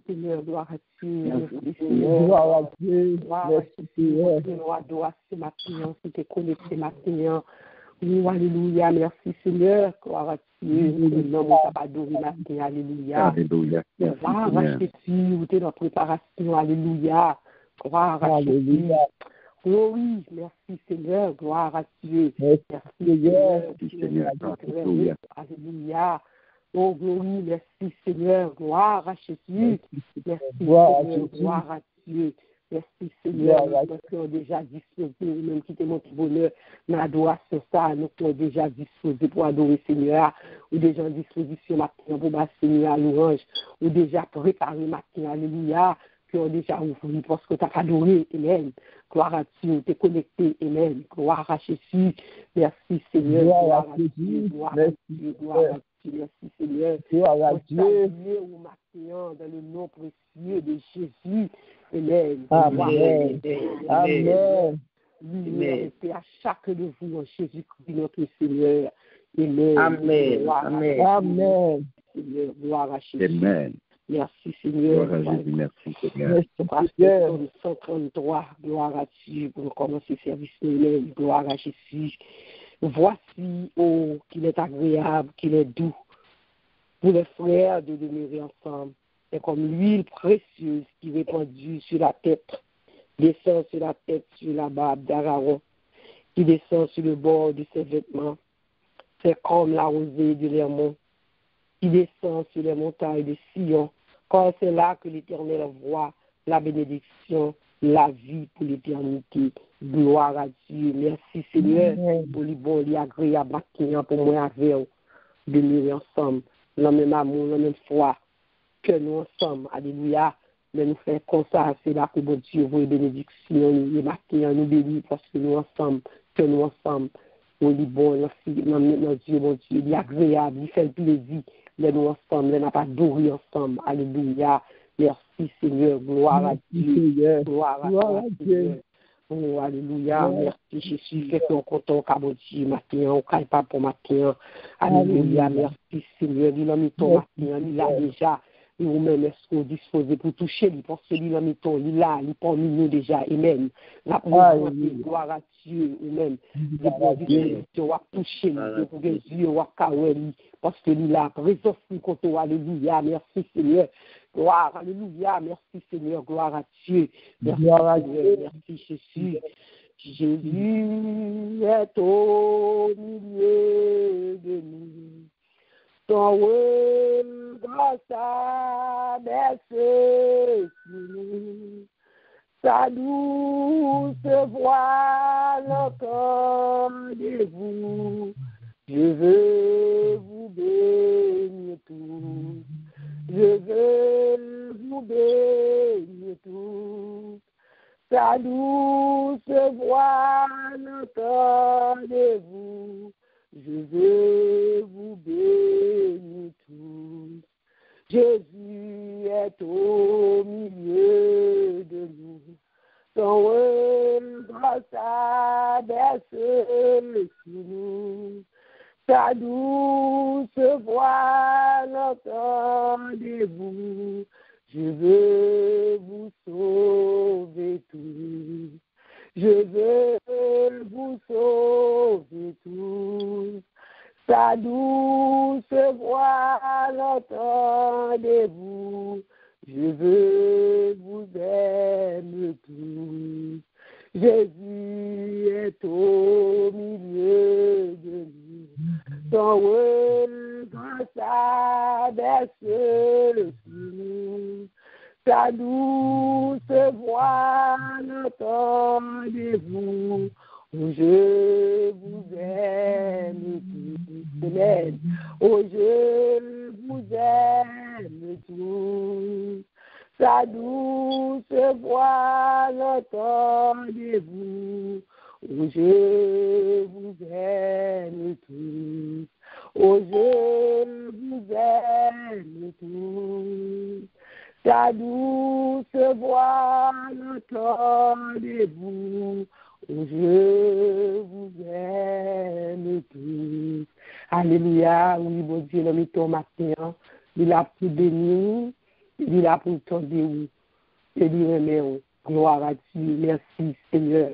Seigneur, gloire à Dieu. Gloire à Dieu. Merci, Seigneur. Gloire ce matin, si tu es connecté matin. Oui, alléluia, merci Seigneur. Gloire à Dieu. L'homme n'a pas adoré matin, alléluia. Alléluia. Gloire à Jésus, où tu es dans la préparation, alléluia. Gloire à Jésus. Oh oui, merci Seigneur, gloire à Dieu. Merci Seigneur. Alléluia. Oh gloire, merci Seigneur, gloire à Jésus. Merci Seigneur, gloire à Dieu. Merci Seigneur, nous sommes déjà disposés, même qui te montre bonheur, nous adoration ça, nous sommes déjà disposés pour adorer Seigneur, ou déjà en disposition matin pour battre Seigneur louange, ou déjà préparé matin, alléluia. Qui ont déjà ouvert parce que tu as adoré, amen. Gloire à Dieu, tu es connecté, amen. Gloire à Jésus, merci Seigneur. Gloire à Dieu, gloire à Dieu, gloire à Dieu, merci Seigneur. Gloire à Dieu. Au matin, dans le nom précieux de Jésus, amen. Amen. Amen. Oui, et à chaque de vous en Jésus-Christ, notre Seigneur. Amen. Amen. Amen. Seigneur, gloire à Jésus. Amen. Merci Seigneur. Gloire à Jésus, merci Seigneur. Psalm 133, gloire à Dieu pour commencer le service nous-mêmes, gloire à Jésus. Voici, oh, qu'il est agréable, qu'il est doux pour les frères de demeurer ensemble. C'est comme l'huile précieuse qui est répandue sur la tête, descend sur la tête, sur la barbe d'Aaron, qui descend sur le bord de ses vêtements. C'est comme la rosée de l'Hermon, qui descend sur les montagnes de Sion, car c'est là que l'Éternel voit la bénédiction, la vie pour l'éternité. Gloire à Dieu. Merci Seigneur pour les bons, les agréables, pour moi avec vous, demeurer ensemble, dans le même amour, dans la même foi, que nous ensemble. Alléluia. Mais nous faisons comme ça, c'est là que bon Dieu vous bénédiction, les matins, nous bénit parce que nous ensemble, que nous ensemble. On est bon, notre Dieu, mon Dieu, il est agréable, il fait plaisir. Nous ensemble, nous n'avons pas dormi ensemble. Alléluia. Merci Seigneur. Gloire à Dieu. Gloire à Dieu. Oh, alléluia. Merci Jésus. Fait qu'on compte au Dieu matin. On ne caille pas pour matin. Alléluia. Merci Seigneur. Il a mis ton matin. Il a déjà. Et vous-même, est-ce que vous disposez pour toucher lui, parce que lui, il a mis ton, il a, il est parmi nous déjà. Amen. La gloire à Dieu, amen. Les dispositions, on va toucher lui, pour que Dieu va caouer lui, parce que lui, là, présence, contre alléluia. Merci Seigneur. Gloire, alléluia. Merci Seigneur. Gloire à Dieu. Merci Seigneur. Merci Jésus. Jésus est au milieu de nous. Ton regard s'abaisse sur nous, sa douce voix l'entendez-vous. Je veux vous bénir tous, je veux vous bénir tous. Sa douce voix l'entendez-vous. Je veux vous bénir tous. Jésus est au milieu de nous. Son regard s'abaisse sur nous. Sa douce voix l'entendez-vous. Je veux vous sauver tous. Je veux vous sauver tous. Sa douce voix l'entendez-vous. Je veux vous aimer tous. Jésus est au milieu de nous. Son regard s'abaisse sur nous. Sa douce voix l'entendez-vous. Oh, je vous aime tous. Amen. Oh, je vous aime tous. Sa douce voix l'entendez-vous. Oh, je vous aime tous. Oh, je vous aime tous. Sa douce voix l'entendez-vous. Oh, je vous aime tous. Alléluia. Oui, bon Dieu, l'homme est au matin. Il a pu bénir. Il est là pour t'entendre où. Et lui remet gloire à Dieu. Merci, Seigneur.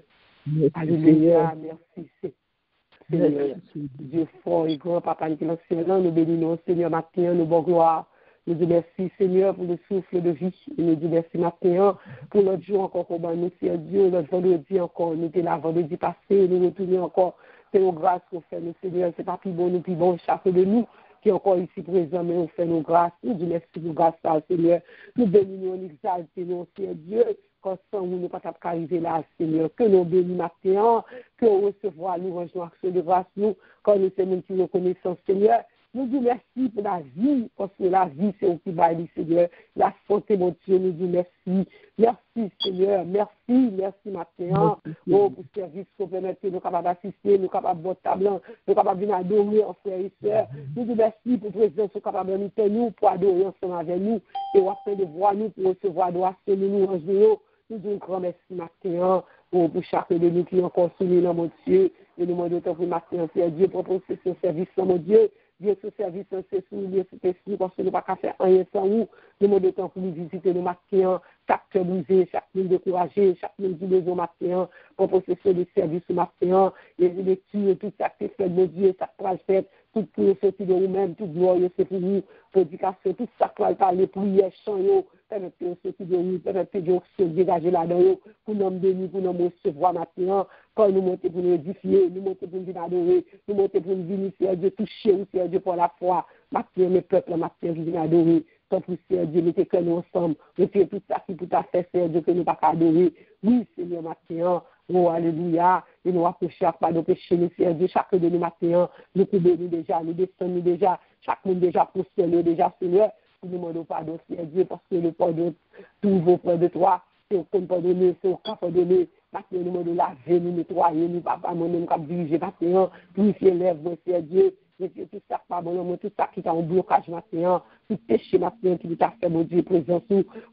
Alléluia. Merci, Seigneur. Dieu fort et grand, Papa, nous nous bénissons, Seigneur, matin, nous bon gloire. Nous disons merci, Seigneur, pour le souffle de vie. Et nous disons merci, matin, pour notre jour encore, pour nous, Seigneur Dieu, notre vendredi encore. Nous étions là vendredi passé, nous retournons encore. C'est nos grâces qu'on fait, nous, Seigneur. C'est pas plus bon, nous, plus bon, chacun de nous qui est encore ici présent, mais on fait nos grâces. Nous disons merci pour grâce, Seigneur. Nous bénissons, nous exaltons, Seigneur Dieu. Quand sans nous, nous pas arriver là, Seigneur, que nous bénissons matin, que nous recevons louange, nous action de grâce, nous, quand nous sommes qui reconnaissance, Seigneur. Nous disons merci pour la vie, parce que la vie, c'est au qui va aller, Seigneur. La santé, mon Dieu, nous disons merci. Merci, Seigneur. Merci, matin. Oh, pour ce service qu'on permet, nous capables d'assister, nous capables de boire table, nous capables de adorer en frères et sœurs. Nous disons merci pour la présence, nous capables de nous, pour adorer ensemble avec nous, et afin de voir nous, pour recevoir adoration, nous nous nous disons grand merci matin pour chacun de nous qui est encore soumis dans mon Dieu. Et nous demandons pour matin, Dieu, pour ce service, mon Dieu. Dieu, ce service, c'est sous, Dieu, c'est sous, parce que nous ne pouvons pas faire rien sans vous. Nous demandons pour nous visiter nos matins, chaque cœur brisé, chaque monde découragé, chaque monde qui besoin matin, pour possession des services matin, et les lectures, tout ça qui est fait, mon Dieu, ça qui est fait, tout pour sortir de vous-même, tout glorieux, c'est pour vous, prédication, tout ça qui va parler, prière, chant, permettez de sortir de vous, permettez de se dégager là-dedans, pour nous bénir, pour nous recevoir matin, quand nous montons pour nous édifier, nous montons pour nous adorer, nous montons pour nous venir, Seigneur Dieu, toucher, Seigneur Dieu, pour la foi, matin, mes peuples, matin, vous venez adorer, tant pour Seigneur Dieu, mettez que nous ensemble, mettez tout ça qui peut faire, Seigneur Dieu, que nous ne pas adorer, oui, Seigneur, matin, oh, alléluia, et nous approchons pas de péché, nous, Seigneur Dieu, chacun de nous matin, nous courbons nous déjà, nous descendons déjà, chaque monde déjà pour Seigneur, déjà, Seigneur, nous demandons pardon, Seigneur Dieu, parce que le pardon, tous vos frères de toi, c'est au compte pardonner, c'est au cas pardonner. Maintenant, nous demandons laver, nous nettoyer, nous, papa, moi-même, comme diriger, maintenant, purifier les lèvres, Seigneur Dieu, Monsieur, tout ça, pardon, tout ça qui est en blocage, maintenant, tout péché, maintenant, qui t'a fait, mon Dieu, présence,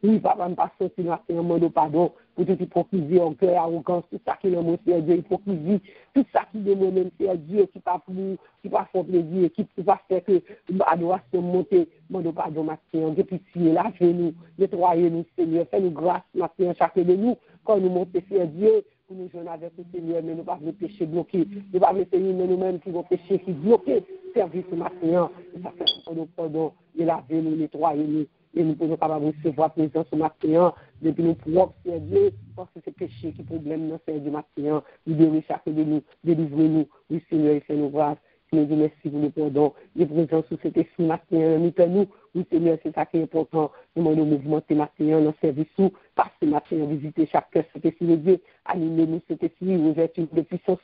oui, papa, me passe aussi, maintenant, mon pardon, pour toute hypocrisie, orgueil, arrogance, tout ça qui est mon Seigneur Dieu, hypocrisie, tout ça qui est mon même Seigneur Dieu, qui pas pour, qui pas faire plaisir, qui va faire que l'adoration monte, mon pardon, maintenant, de pitié, lavez-nous, nettoyez-nous, Seigneur, fais-nous grâce, maintenant, chacun de nous, quand nous montons, Seigneur Dieu, pour nous joindre avec le Seigneur, mais nous ne pas le péché bloqué. Nous ne pas essayer nous-mêmes qui vont pécher, qui bloquent service matin. Et ça fait nous pardon, et laver nous, nettoyer nous. Et nous pouvons pas recevoir présence ce matin, depuis nos propres Dieu, parce que c'est péché qui problème dans le du matin. Libérez chacun de nous, délivrez-nous. Oui, Seigneur, et fais-nous grâce. Nous disons merci pour le pardon. Les présences sous cet esprit matin, nous, oui, Seigneur, c'est ça qui est important. Nous demandons mouvementer matin dans le service, passer matin, visiter chaque cœur, cet esprit de Dieu, animez-nous cet esprit, ouverture de puissance,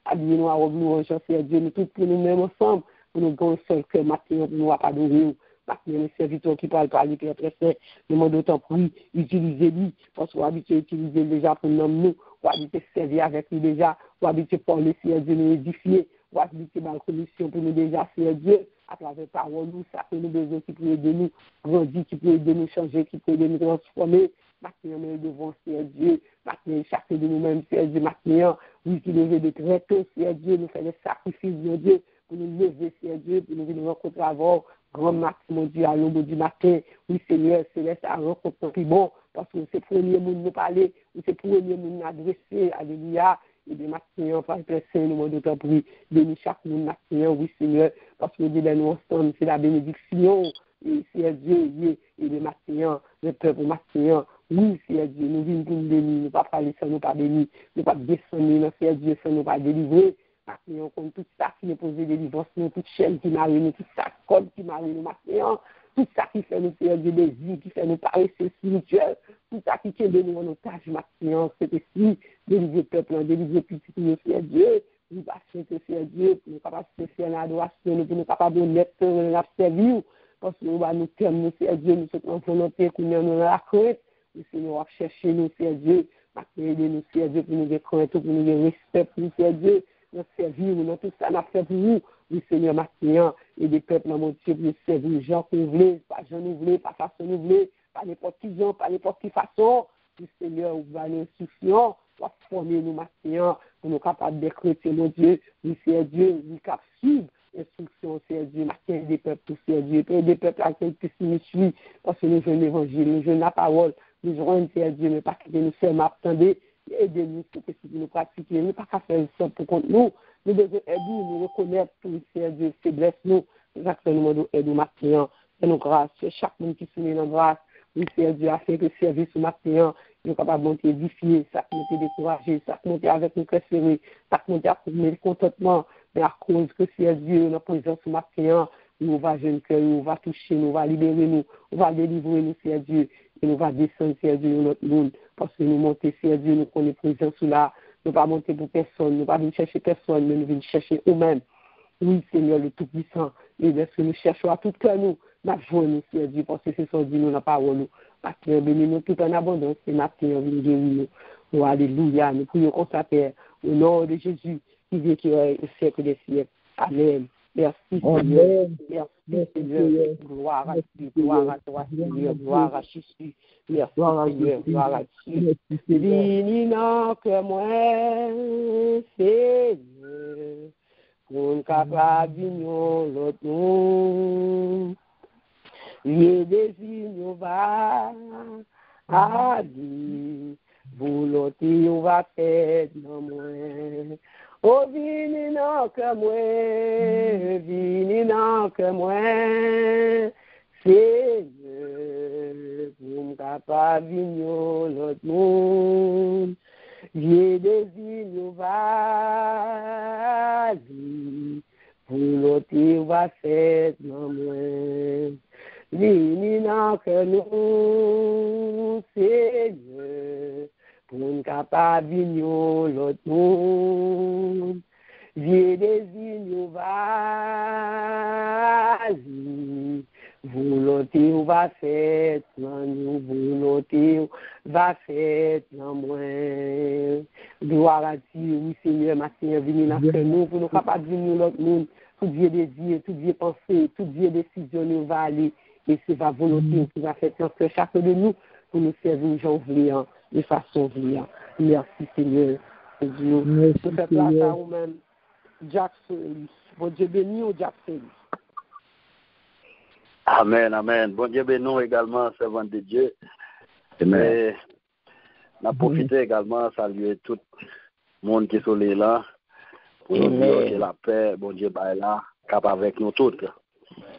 habillez-nous à louange, Seigneur Dieu, nous tous pour nous-mêmes ensemble, pour nous gagner seul cœur matin, pour nous adorer. Maintenant, les serviteurs qui parlent par les Père très saint, nous demandons autant pour lui, utilisez-lui, parce qu'on a habitué à utiliser déjà pour nous, on a habitué à servir avec lui déjà, on a habitué à parler, Seigneur Dieu, nous édifier, on a habitué à la commission pour nous déjà, Seigneur Dieu, à travers parole, nous, ça fait nous besoin qui peut aider nous grandir, qui peut aider nous changer, qui peut aider nous transformer. Maintenant, nous devons, Seigneur Dieu, maintenant, chacun de nous-mêmes, Seigneur Dieu, maintenant, oui, qui lever de très tôt, Seigneur Dieu, nous faire des sacrifices, Seigneur Dieu, pour nous lever, Seigneur Dieu, pour nous venir rencontrer avant, grand max, mon Dieu, à l'aube du matin. Oui, Seigneur, céleste, à rencontrer plus bon, parce que c'est le premier monde nous parler, c'est le premier monde nous adresser, alléluia. Et bien, maintenant, Père Saint, nous demandons d'autant pour bénir chaque monde maintenant, oui, Seigneur, parce que nous nous ensemble, c'est la bénédiction, et Seigneur Dieu, et le matin, le peuple matin, oui, Seigneur Dieu, nous venons pour nous bénir, nous pas parler sans nous pas bénir, nous pas descendre, Seigneur Dieu, sans nous pas délivrer. Maintenant, comme tout ça qui nous pose des délivrances, toute chaîne qui marie nous, toute ça code qui marie nous maintenant, tout ça qui fait nous faire des désirs, qui fait nous paraître spirituels, tout ça qui tient de nous en otage maintenant, c'est ici, délivrer le peuple, délivrer petit nous, Seigneur Dieu, nous passer, Seigneur Dieu, pour nous capables de faire l'adoration, pour nous capables de mettre la servir, parce que nous va nous terminer, Seigneur Dieu, nous sommes en volonté, pour nous la crainte, nous Seigneur, chercher nous, Seigneur Dieu, maintenant, aider-nous, Seigneur Dieu, pour nous des craintes, pour nous des respect, pour nous, Seigneur Dieu, notre servir, nous tout ça, nous fait pour vous, oui, Seigneur, maintenant, et des peuples, mon Dieu, pour nous servir, les gens que nous voulons, pas gens nous voulons, pas façon nous voulons, pas n'importe qui gens, pas n'importe qui façon, oui, Seigneur, vous allez instruction, pour former nous maintenant, pour nous capables d'être chrétiens, mon Dieu, oui, Seigneur Dieu, oui, cap suivre, instruction, Seigneur Dieu, matin des peuples, tout, Seigneur Dieu, et des peuples à qui nous suivent, parce que nous jouons l'évangile, nous jouons la parole, nous jouons, Seigneur Dieu, mais pas que nous seulement attendez, aidez-nous, pour que nous pratiquions, nous pas qu'à faire ça pour contre nous devons aider, nous reconnaître, Seigneur Dieu, faiblesse, nous demandons aide au matin, nous grâce, chaque monde qui soumet dans grâce, oui, Seigneur Dieu, a fait que service au matin, nous sommes capables de monter édifier, ça monter décourager, ça monter avec nous serré, ça monter à le contentement, mais à cause que Seigneur Dieu, notre présence au matin, nous va jeune cœur, nous va toucher, nous va libérer nous, nous va délivrer nous, Seigneur Dieu, et nous va descendre, Seigneur Dieu, dans notre monde, parce que nous montons, Seigneur Dieu, nous connaissons présence là, nous ne pas monter pour personne, nous ne pas venir chercher personne, mais nous venons chercher nous-mêmes. Oui, Seigneur, le Tout-Puissant, et lorsque nous cherchons à tout cœur, nous jouons, nous, Seigneur Dieu, parce que c'est son Dieu, nous n'a pas nous. Matin, bénis-nous tout en abondance, et matin, nous guéris nous. Oh, alléluia, nous prions comme ça, Père, au nom de Jésus, qui vient qui est au siècle des siècles. Amen. Merci, Seigneur. Merci, Seigneur. Gloire à Dieu, gloire à toi, Seigneur. Gloire à Jésus. Merci, Seigneur. Gloire à Dieu. Vini non que moi, Seigneur, pour ne pas venir l'autre monde. Les désirs nous va à dire, volonté on va faire dans moi. Oh, vini non que moi, Seigneur, pour ne pas venir l'autre monde. Les désirs nous va dire, volonté on va faire dans moi. Vini non que nous, Seigneur, pour ne pas venir l'autre monde. Vieux désir nous va dire, volonté ou va faire dans nous, volonté va faire dans moi. Gloire à Dieu, oui Seigneur, ma Seigneur, venez dans que nous, pour nous capables de venir l'autre monde, tout vieux désir, tout vieux pensée, tout vieux décision nous va aller. Et c'est la volonté qui va faire que chacun de nous pour nous servir gens vouliants, de façon vouliante. Merci Seigneur. Dieu. Nous faisons place à vous-même. Jackson. Bon Dieu béni ou Jackson. Amen, amen. Bon Dieu béni également, servant de Dieu. Mais on a profité également de saluer tout le monde qui est sur les là. Pour nous dire que la paix, bon Dieu, est là, cap avec nous toutes.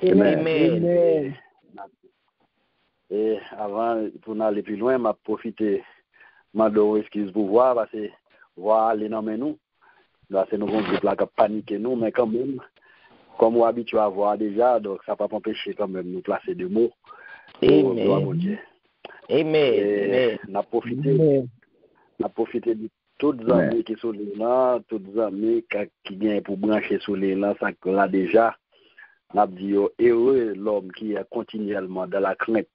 Amen. Et avant, pour aller plus loin, m'a profité, m'a donné excuse pour voir, parce que voir les noms nous. Là, c'est nous qui avons paniqué nous, mais quand même, comme on est habitué à voir déjà, donc ça ne va pas empêcher quand même de nous placer des mots. Amen. Mon Dieu. Amen. On a profité de toutes les amis qui sont là, toutes les amis qui viennent pour brancher sur les là, ça que là déjà, on a dit heureux l'homme qui est continuellement dans la crainte.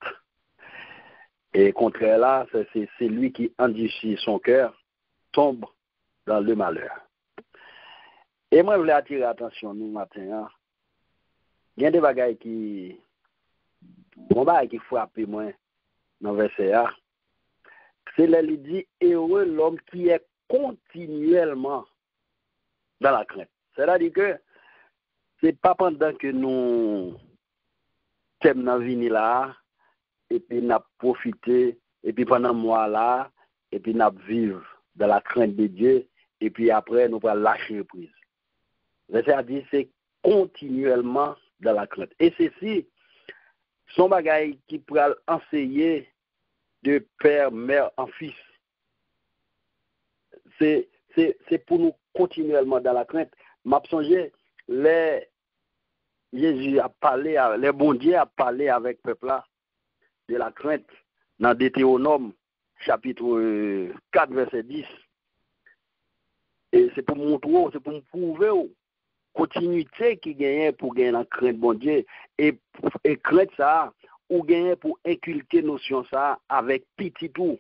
Et contraire là, c'est lui qui endurcit son cœur, tombe dans le malheur. Et moi, je voulais attirer l'attention nous matin. Il y a des bagailles qui frappent moi dans le verset A. C'est là il dit heureux l'homme qui est continuellement dans la crainte. C'est-à-dire que c'est pas pendant que nous sommes dans la vie là, et puis nous profiter, et puis pendant un mois là, et puis nous vivons dans la crainte de Dieu, et puis après nous allons lâcher prise. C'est-à-dire c'est continuellement dans la crainte. Et ceci sont bagailles qui pourraient enseigner de père, mère en fils. C'est pour nous continuellement dans la crainte. M'a songé, Jésus a parlé, les bon Dieu a parlé avec le peuple là de la crainte dans Deutéronome chapitre 4 verset 10. Et c'est pour montrer, c'est pour me prouver continuité qui gagne pour gagner la crainte bon Dieu et crainte ça ou gagner pour inculquer notion ça avec petit tout.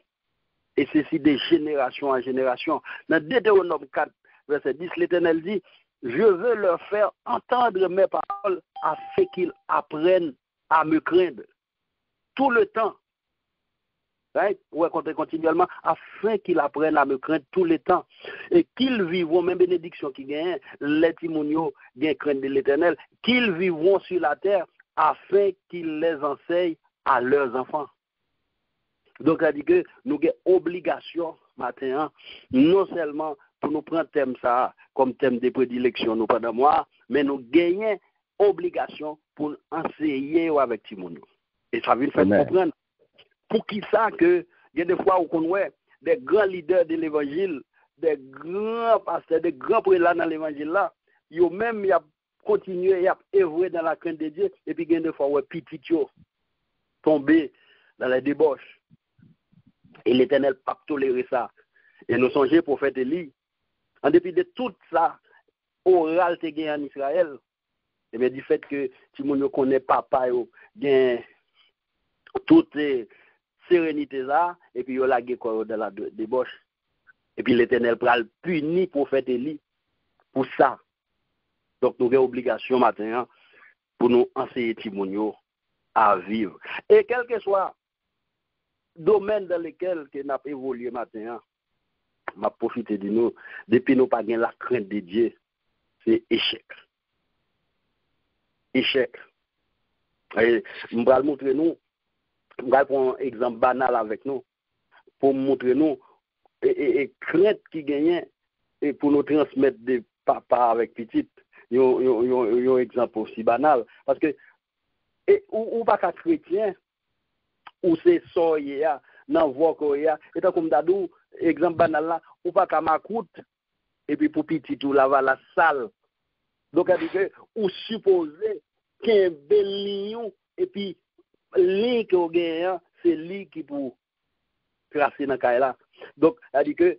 Et ceci de génération en génération. Dans Deutéronome 4 verset 10, l'Éternel dit: je veux leur faire entendre mes paroles afin qu'ils apprennent à me craindre tout le temps right? Ouais, continuellement, afin qu'ils apprennent à me craindre tout le temps. Et qu'ils vivront, même bénédiction qui gagnent, les timonio gagnent crainte de l'Éternel, qu'ils vivront sur la terre afin qu'ils les enseignent à leurs enfants. Donc, ça dit que nous avons obligation, matin, non seulement pour nous prendre thème ça comme thème de prédilection nous pendant moi, mais nous gagnons obligation pour enseigner avec Timono. Et ça vient faire comprendre. Pour qui ça que, il y a des fois où on voit des grands leaders de l'évangile, des grands pasteurs, des grands prélats dans l'évangile là, ils ont même continué à œuvrer dans la crainte de Dieu, et puis il y a des fois où petit tombé dans la débauche. Et l'Éternel n'a pas toléré ça. Et nous songeons prophète Élie, en dépit de tout ça, oral te gagné en Israël, et bien du fait que si on ne connaît papa, il y a toute sérénité là, et puis il y a la guerre de la débauche. Et puis l'Éternel pral punir prophète Élie pour ça. Donc nous avons obligation maintenant pour nous enseigner Timonio à vivre. Et quel que soit le domaine dans lequel nous avons évolué maintenant, m'a profité de nous, depuis nous pas la crainte de Dieu, c'est échec. Échec. Et je vais montrer nous, je vais prendre un exemple banal avec nous, pour montrer nous, et crainte qui gagne, et pour nous transmettre des papas avec petite, un exemple aussi banal. Parce que, ou pas qu'à chrétien, ou c'est soya, nan voix koya, et tant comme d'adou, exemple banal là, ou pas qu'à macoute, et puis pour petit tout là la salle. Donc, elle dit que, ou supposé qu'un bel lion, et puis, ligne qui gagne, c'est lui qui pour tracer dans le là. Donc, elle dit que,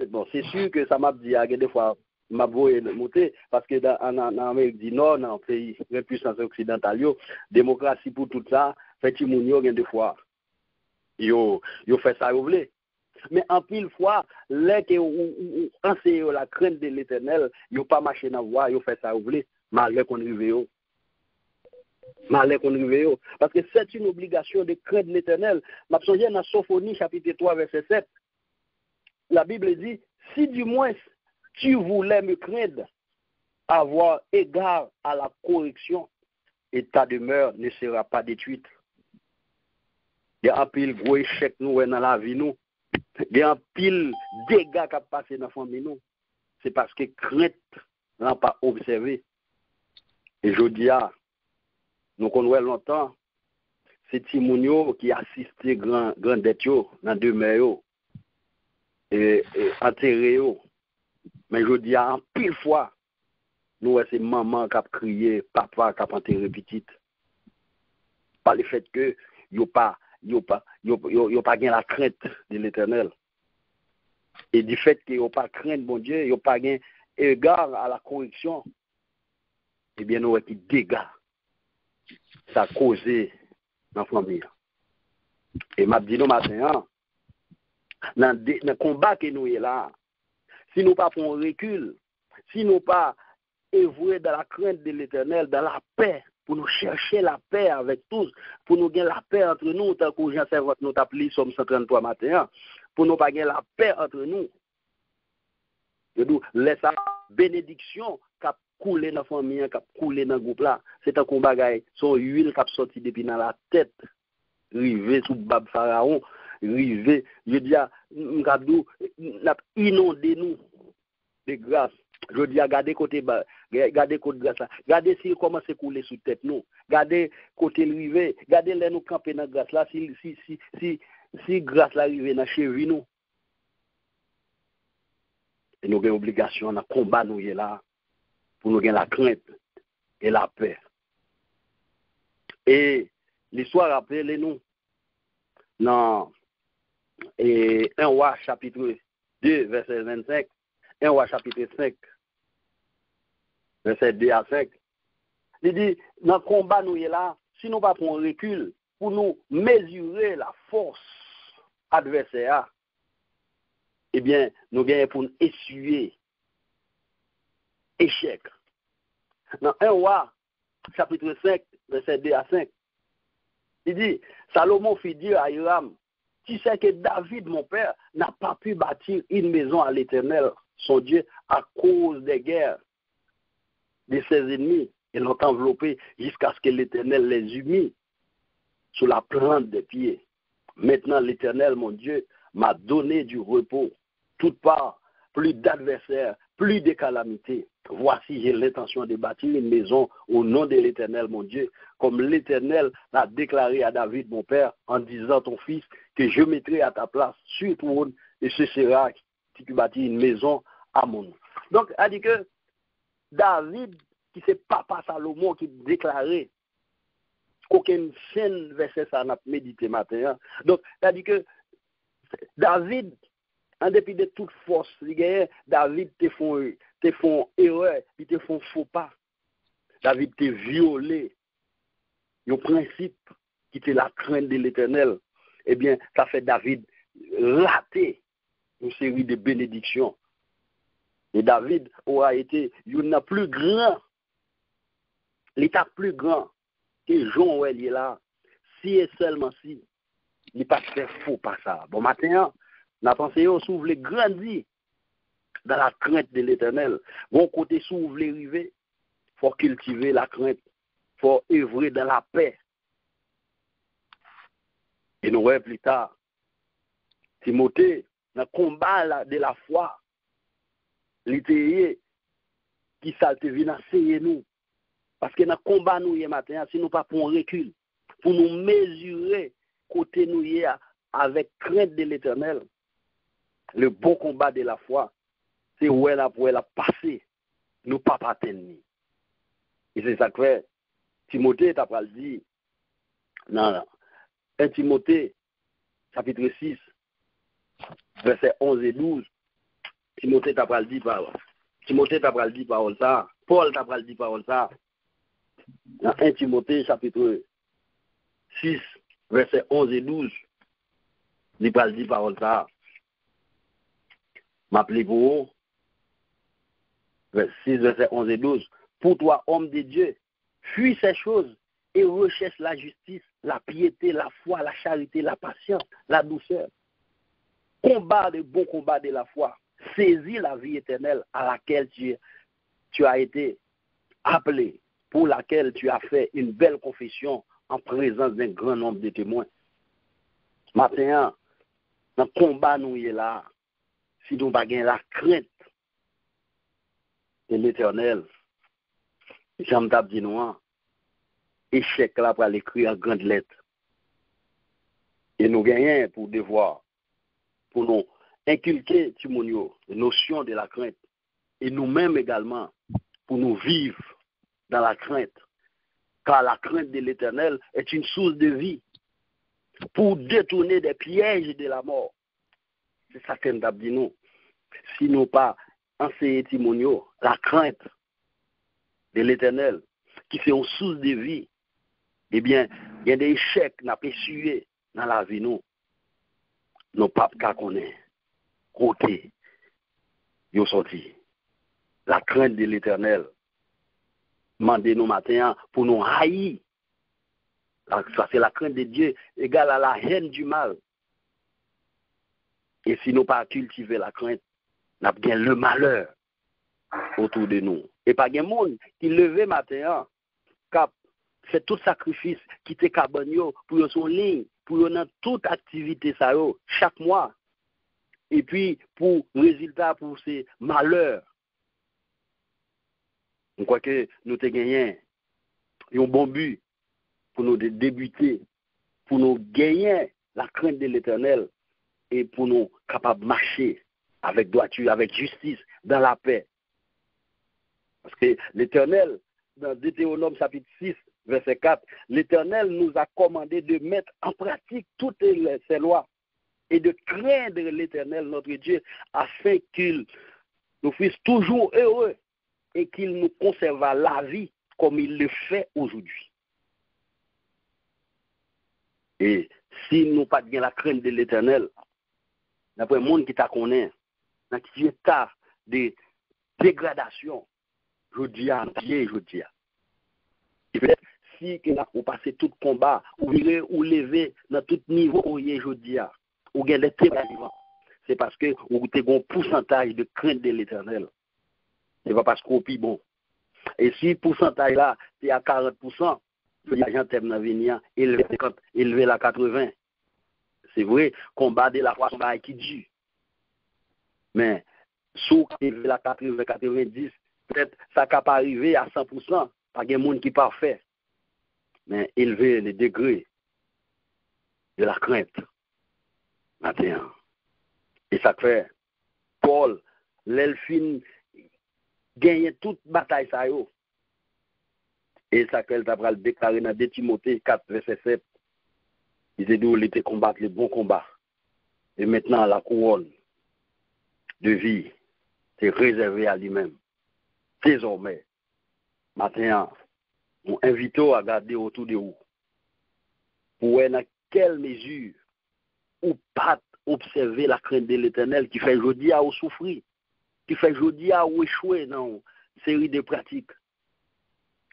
bon, c'est sûr que ça m'a dit, il y a des fois, m'a voulu monter, parce que en Amérique du Nord, dans le pays, la puissance occidentale, démocratie pour tout ça, fait Timounio, des fois, yo fait ça, vous voulez. Mais en pile fois, les qui enseignent la crainte de l'Éternel, ils pas marché dans la voie, ils fait ça, vous voulez, malgré qu'on arrive. Parce que c'est une obligation de craindre l'Éternel. Je me souviens dans Sophonie, chapitre 3, verset 7. La Bible dit, si du moins tu voulais me craindre, avoir égard à la correction, et ta demeure ne sera pas détruite. Il y a un pile gros échec nous dans la vie nous. Il y a un pile dégâts qui passent dans la famille nous. C'est parce que crainte n'a pas observé. Et je dis, nous connaissons longtemps, c'est Timounio qui assistait grand dette dans demeure et enterré. Mais je dis, en pile fois, nous c'est maman qui a crié, papa qui a enterré petite. Par le fait que yo pas gain la crainte de l'Éternel. Et du fait que yo pas crainte bon Dieu, yo pas gain égard à la correction. Eh bien nous qui dégâts ça causé dans la famille. Et m'a dit nous matin dans le combat que nous est là, si nous pas prenons recul, si nous pas œuvrer dans la crainte de l'Éternel, dans la paix, pour nous chercher la paix avec tous, pour nous gagner la paix entre nous, tant que Jean Servante nous appelé Somme 133 matin, pour nous pas gagner la paix entre nous. Et donc, laisse la bénédiction qui a coulé dans la famille, qui a coulé dans le groupe là, c'est un combat, son huile qui a sorti depuis dans la tête, rivé sous Bab Pharaon, rivé, je dis à M'kabdou, n'a inondé nous de grâce. Je dis à garder côté bas, garder côté grâce là, garder si comment c'est coulé sous tête nous, garder côté rivé, garder les nous camper dans grâce là, si grâce là arrive dans cheville nous. Et nous avons obligation à combattre nous là pour nous gagner la crainte et la paix. Et l'histoire rappelle nous dans 1 Roi chapitre 2 verset 25, 1 Roi chapitre 5 verset 2 à 5. Il dit dans le combat nous là, si nous pas prendre recul pour nous mesurer la force adversaire, eh bien, nous gagnons pour nous essuyer échec. Dans 1 Roi, chapitre 5, verset 2 à 5, il dit, Salomon fit dire à Hiram, tu sais que David, mon père, n'a pas pu bâtir une maison à l'Éternel, son Dieu, à cause des guerres de ses ennemis. Ils l'ont enveloppé jusqu'à ce que l'Éternel les eût mis sous la plante des pieds. Maintenant, l'Éternel, mon Dieu, m'a donné du repos. Toutes parts, plus d'adversaires, plus de calamités. Voici, j'ai l'intention de bâtir une maison au nom de l'Éternel, mon Dieu, comme l'Éternel l'a déclaré à David, mon père, en disant, ton fils, que je mettrai à ta place sur le trône, et ce sera si tu bâtis une maison à mon nom. Donc, elle dit que David, qui c'est papa Salomon qui déclarait qu'aucune chaîne verset ça n'a médité matin. Donc, elle dit que David, en dépit de toute force, David te font erreur, il te font faux pas. David te violé. Le principe qui était la crainte de l'Éternel, eh bien, ça fait David rater une série de bénédictions. Et David aura été, il y en a plus grand, l'état plus grand que Jean est là, si et seulement si, il n'est pas fait faux pas ça. Bon matin, la pensée s'ouvre les grandit dans la crainte de l'Éternel. Bon côté s'ouvre les rivets, il faut cultiver la crainte, il faut œuvrer dans la paix. Et nous verrons plus tard, Timothée, dans le combat de la foi, l'ité qui salte vient essayer nous. Parce que dans le combat nous hier matin, si nous pas pour un recul, pour nous mesurer côté nous hier avec crainte de l'Éternel, le bon combat de la foi, c'est où elle a passé, nous pas atteindre. Et c'est ça que fait, Timothée t'a pas dit, non, 1 Timothée, chapitre 6, versets 11 et 12, Timothée t'a pas dit parole. Timothée t'a pas dit parole ça. Paul t'a pas dit parole ça. Dans 1 Timothée, chapitre 6, versets 11 et 12, il pas dit parole ça. M'appelez pour 6, versets 11 et 12. Pour toi, homme de Dieu, fuis ces choses et recherche la justice, la piété, la foi, la charité, la patience, la douceur. Combat le bon combat de la foi. Saisis la vie éternelle à laquelle tu as été appelé, pour laquelle tu as fait une belle confession en présence d'un grand nombre de témoins. Maintenant, dans le combat, nous y est là. Si nous n'avons pas la crainte de l'Éternel, j'aime dit nous, échec là pour l'écrire en grande lettre. Et nous gagnons pour devoir, pour nous inculquer Timonio, la notion de la crainte. Et nous-mêmes également, pour nous vivre dans la crainte. Car la crainte de l'Éternel est une source de vie pour détourner des pièges de la mort. C'est ça qu'on a dit nous. Si nous pas enseigner Timonio, la crainte de l'Éternel, qui fait une source de vie, eh bien, il y a des échecs qu'on a essuyés dans la vie, nous. Nos papes qu'on est. Côté, ils ont sorti. La crainte de l'Éternel. Mandez-nous matin pour nous haïr. Ça, c'est la crainte de Dieu égale à la haine du mal. Et si nous pas cultiver la crainte, nous avons bien le malheur autour de nous. Et pas de monde qui levé matin, cap fait tout sacrifice, quitter cabagno pour son ligne, pour dans toute activité ça chaque mois. Et puis pour résultat pour ces malheurs. Je crois que nous avons gagné un bon but pour nous débuter, pour nous gagner la crainte de l'Éternel et pour nous capables de marcher avec droiture, avec justice, dans la paix. Parce que l'Éternel, dans Deutéronome chapitre 6, verset 4, l'Éternel nous a commandé de mettre en pratique toutes ces lois et de craindre l'Éternel, notre Dieu, afin qu'il nous fasse toujours heureux et qu'il nous conserve la vie comme il le fait aujourd'hui. Et si nous pas bien la crainte de l'Éternel, d'après le monde qui t'a connaît, dans un état de dégradation, je dis. Et peut-être si on passe tout combat, ou lever dans tout niveau, je dis. ou bien des témoins vivants, c'est parce que vous avez un pourcentage de crainte de l'Éternel. Ce n'est pas parce qu'on est bon. Et si le pourcentage là, c'est à 40%, l'agent thème dans venir, élevé 50, élevé à 80. C'est vrai, combat de la foi, combat qui dure. Mais, sous élevé à 80, 90, peut-être ça ne peut pas arriver à 100%, pas de monde qui est parfait. Mais élever les degrés de la crainte. Maintenant. Et ça fait, Paul, l'elfine, gagne toute bataille ça yo. Et ça qu'elle t'a déclaré dans 2 Timothée 4, verset 7. Il dit d'où il était combattre le bon combat. Et maintenant, la couronne de vie, c'est réservé à lui-même. Désormais, maintenant, on invite à garder autour de vous. Pour voir dans quelle mesure ou pas observer la crainte de l'Éternel qui fait aujourd'hui à souffrir, qui fait aujourd'hui à échouer dans une série de pratiques.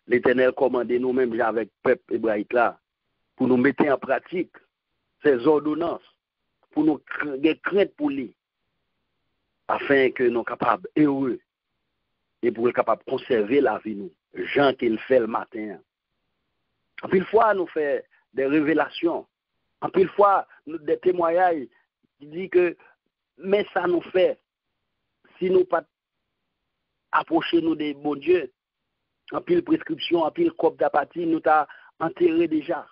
L'Éternel commande nous-mêmes avec le peuple hébraïque là, pour nous mettre en pratique ces ordonnances, pour nous craindre pour lui, afin que nous soyons capables heureux et pour être capables de conserver la vie nous, gens qu'il fait le matin. En plus fois, nous faisons des révélations, en plus fois, des témoignages qui disent que, mais ça nous fait, si nous pas approcher nous des bons dieux, en pile prescription, en pile cop d'apathie, nous t'a enterré déjà.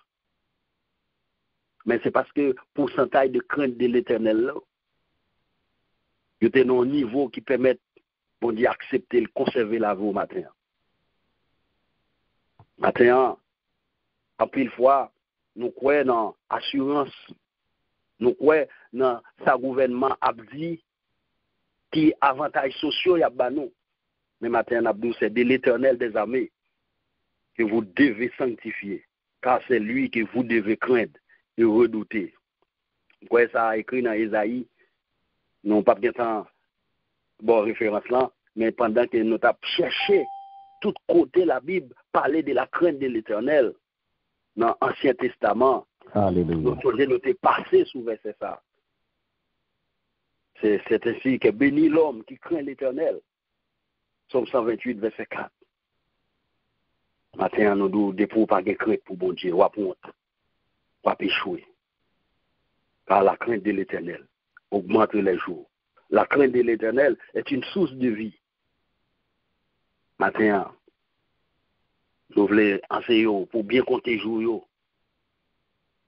Mais c'est parce que pourcentage de crainte de l'Éternel là, il y a un niveau qui permet bon Dieu accepter, de conserver la vie au matin. Maintenant, en pile fois, nous croyons dans l'assurance, nous croyons dans sa gouvernement abdi qui avantages sociaux y a banou. Mais maintenant, Abdou, c'est de l'Éternel des armées que vous devez sanctifier, car c'est lui que vous devez craindre et redouter. Vous voyez ça écrit dans Ésaïe, non pas bien temps, bon référence là, mais pendant que nous avons cherché tout côté la Bible, parler de la crainte de l'Éternel dans l'Ancien Testament. Alléluia. Nous avons passé sous verset ça. C'est ainsi que béni l'homme qui craint l'Éternel. Somme 128, verset 4. Maintenant, nous devons dépôt pas de crainte pour bon Dieu, ou à honte, ou à échouer. Car la crainte de l'Éternel augmente les jours. La crainte de l'Éternel est une source de vie. Maintenant, nous voulons enseigner pour bien compter les jours,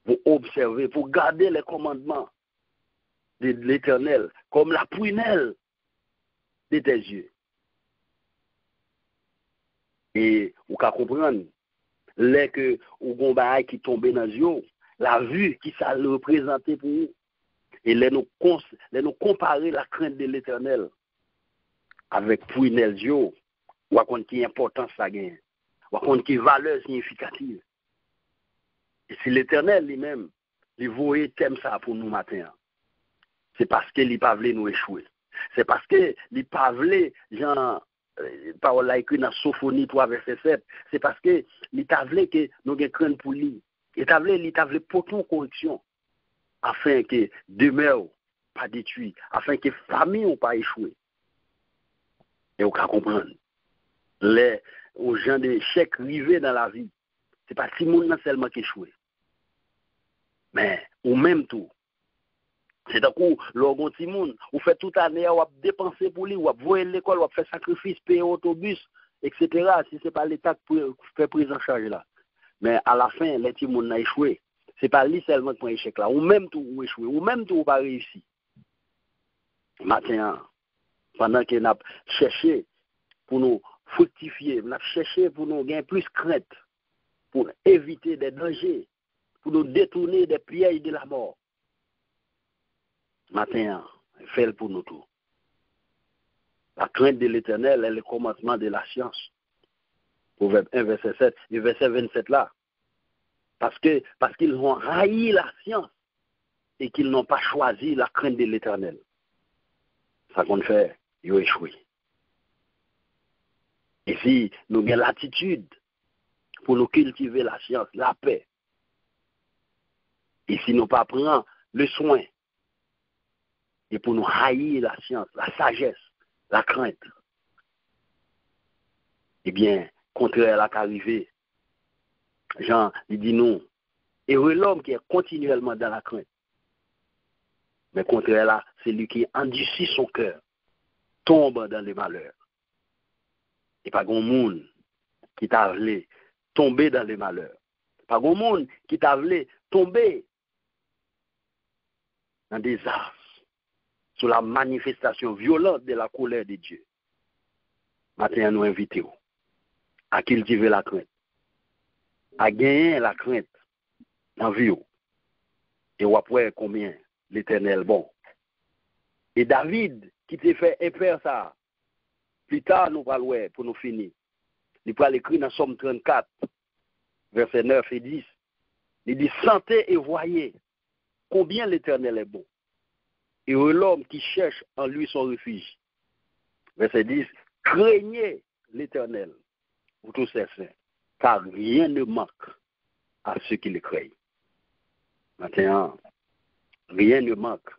pour observer, pour garder les commandements de l'Éternel comme la prunelle de tes yeux. Et vous pouvez comprendre, les que vous avez qui tombe dans les yeux, la vue qui ça représente pour vous, et les nous comparer la crainte de l'Éternel avec prunelle yeux, ou à quelle importance ça gagne, ou à quelle valeur significative. Et si l'Éternel lui-même, il voyait thème ça pour nous matin, c'est parce qu'il n'a pas voulu nous échouer. C'est parce qu'il n'a pas voulu, genre, parole écrit dans Sophonie 3, verset 7, c'est parce qu'il n'a voulu que nous ayons pour lui. Il a voulu porter une correction, afin que demeure pas détruit, afin que famille n'ont pas échoué. Et vous pouvez comprendre, aux gens d'échec rivés dans la vie, c'est pas si monde seulement qui échoué. Mais, ou même tout, c'est d'un coup, l'orgon Timoun, ou fait toute année, ou dépenser pour lui, ou voyer l'école, ou faire sacrifice, payer autobus, etc. Si c'est pas l'État qui fait prise en charge là. Mais à la fin, les Timoun a échoué. C'est pas lui seulement qui prend échec là. Ou même tout ou échoué, ou même tout ou pas réussi. Maintenant, pendant qu'on a cherché pour nous fructifier, on a cherché pour nous gagner plus crainte, pour éviter des dangers, pour nous détourner des pièges de la mort. Maintenant, fait pour nous tous. La crainte de l'Éternel est le commencement de la science. Proverbe 1, verset 7 et verset 27 là. Parce qu'ils ont haï la science et qu'ils n'ont pas choisi la crainte de l'Éternel. Ça qu'on fait, ils ont échoué. Et si nous avons l'attitude pour nous cultiver la science, la paix, et si nous ne pas prenons le soin et pour nous haïr la science, la sagesse, la crainte. Eh bien, contraire à qu'arriver, Jean, il dit non. Heureux l'homme qui est continuellement dans la crainte. Mais contraire là, c'est lui qui endurcit son cœur, tombe dans les malheurs. Et pas grand monde qui t'a voulu tomber dans les malheurs. Pas grand monde qui t'a voulu tomber dans des désastre, sous la manifestation violente de la colère de Dieu. Maintenant, nous invitons à cultiver la crainte, à gagner la crainte dans la vie. Et après, combien l'Éternel bon. Et David, qui t'a fait faire ça, plus tard, nous allons voir pour nous finir. Il peut l'écrire dans Somme 34, versets 9 et 10. Il dit, sentez et voyez combien l'Éternel est bon. Et l'homme qui cherche en lui son refuge. Verset 10, craignez l'Éternel, vous tous ces saints, car rien ne manque à ceux qui le craignent. Maintenant, rien ne manque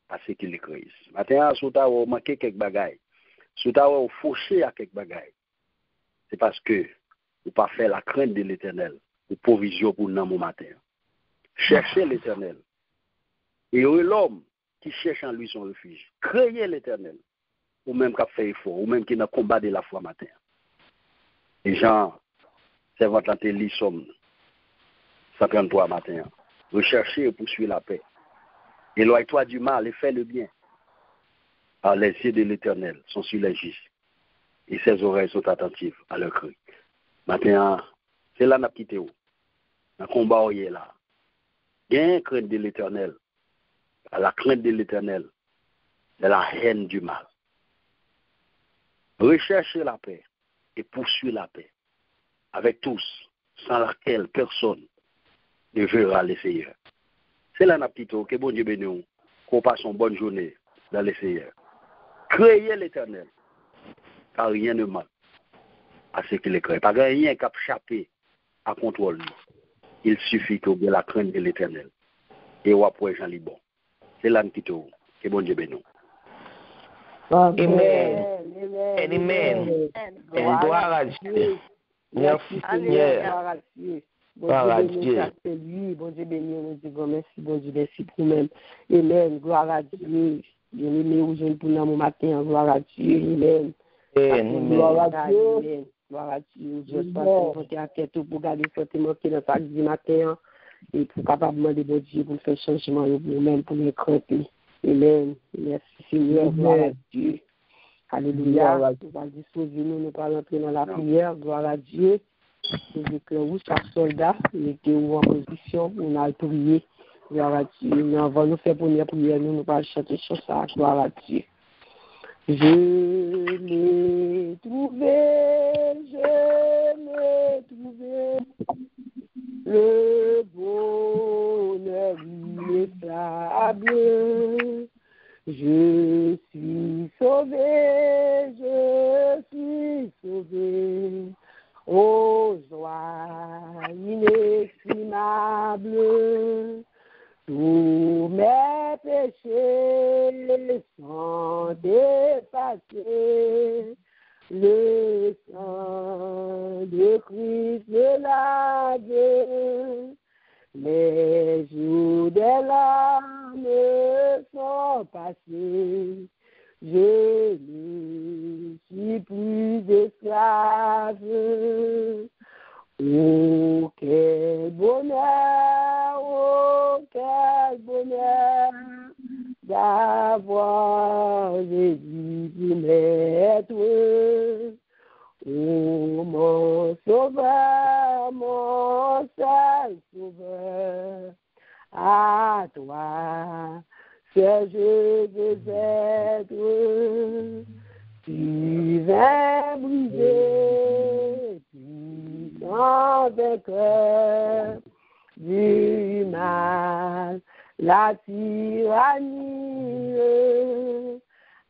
à ceux qui le craignent. Maintenant, si vous avez manqué quelques bagailles, si vous avez fauché à quelques bagailles, c'est parce que vous pas fait la crainte de l'Éternel, ou provision pour nous matin. Cherchez l'Éternel. Et l'homme qui cherche en lui son refuge. Craignez l'Éternel. Ou même qui a fait effort, ou même qui n'a combat de la foi matin. Et Jean, c'est votre atelier somme 133 matin. Recherchez et poursuivez la paix. Éloigne-toi du mal et fais le bien. Car les yeux de l'Éternel sont sur les justes. Et ses oreilles sont attentives à leur cri. Maintenant, c'est là n'a quitté où. Un combat où il est là. Gain crainte de l'Éternel. La crainte de l'Éternel, c'est la haine du mal. Recherchez la paix et poursuivez la paix avec tous, sans laquelle personne ne verra le Seigneur. C'est là n'a petite que bon Dieu bénisse, qu'on passe une bonne journée dans le Seigneur. Créez l'Éternel, car rien ne manque à ce qu'il est créé. Pas rien qui a échappé à contrôle. Il suffit que vous ayez la crainte de l'Éternel. Et vous après Jean Libon. C'est là que bon Dieu bénisse. Amen. Amen. Gloire à Dieu. Merci Seigneur. Gloire à Dieu. Bon Dieu béni, on dit merci, bon Dieu, merci pour nous-mêmes. Amen. Gloire à Dieu. Bien-aimé, où je pour nous matin, gloire à Dieu. Amen. Gloire à Dieu. Gloire à Dieu. Dieu soit porté à tête pour garder santé manqué dans sa vie matin. Et pour capable demander bon Dieu pour faire changement pour nous-mêmes, pour nous crainter. Amen. Merci Seigneur. Gloire à Dieu. Alléluia. Nous allons disposer, nous allons rentrer dans la prière. Gloire à Dieu. Nous déclarons chaque soldat, mettez-vous en position, on a prié. Gloire à Dieu. Nous allons nous faire première prière, nous allons chanter chanson. Gloire à Dieu. Je l'ai trouvé, le bonheur ineffable. Je suis sauvé, ô joie inexprimable. Tous mes péchés sont effacés. Le sang de Christ me lave. Les jours des larmes sont passés. Je ne suis plus esclave. Oh, quel bonheur d'avoir Jésus pour maître. Oh, mon sauveur, mon seul sauveur, à toi, seul je veux être. Tu viens briser, puissant vainqueur du mal, la tyrannie,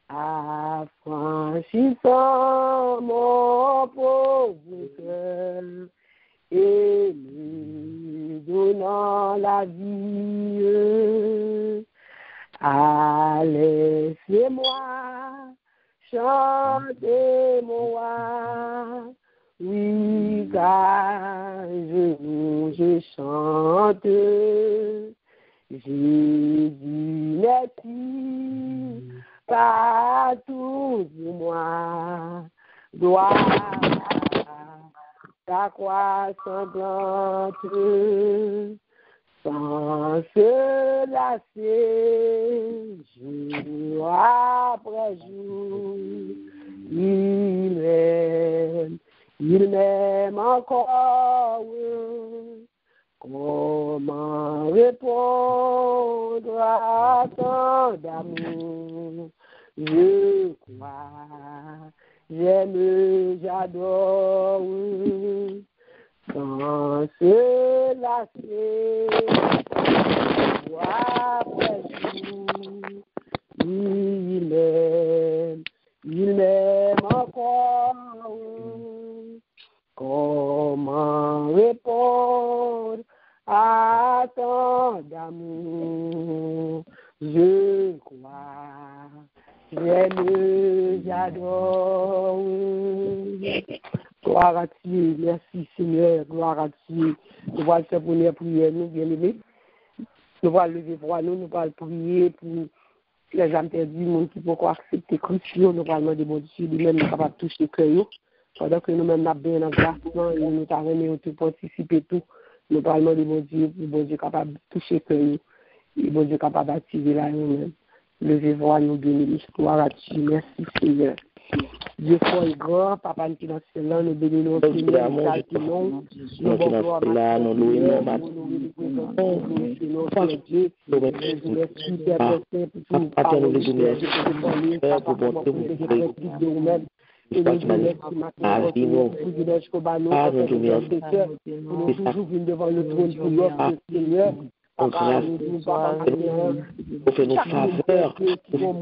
affranchissant mon pauvre cœur et me donnant la vie. Ah, laissez-moi chanter mon roi. Oui, car je chante. Jésus n'est-il pas tout pour moi? Gloire à ta croix sanglante, sans se lasser, jour après jour, il m'aime encore. Comment répondre à tant d'amour? Je crois, j'aime, j'adore, sans se lasser, jour après jour, il m'aime encore. Comment répondre à tant d'amour? Je crois, j'aime, j'adore. Gloire à Dieu, merci Seigneur, gloire à Dieu. Nous allons faire première prière, nous bien aimés. Nous allons lever voix, nous allons prier pour les âmes perdues, les gens qui peuvent accepter Christ, nous allons demander bon Dieu, lui-même capable de toucher le cœur. Pendant que nous-mêmes nous bien dans grâce, et nous avons tout participer tout, nous parlons de bon Dieu capable de toucher le cœur, et bon Dieu capable d'attirer là nous-mêmes. Levez voix, nous bénissons, gloire à Dieu, merci Seigneur. Dieu fort et grand, Papa qui est dans ce ciel, nous bénissons, Seigneur, nous salutons, nous bonne gloire, nous louons, Dieu, nous merci, Père, pour tout, Papa, nous bénissons, et nous nous privilège que nous toujours venir devant le trône pour l'offre de Seigneur. On grâce, on fait nos faveurs, qui vient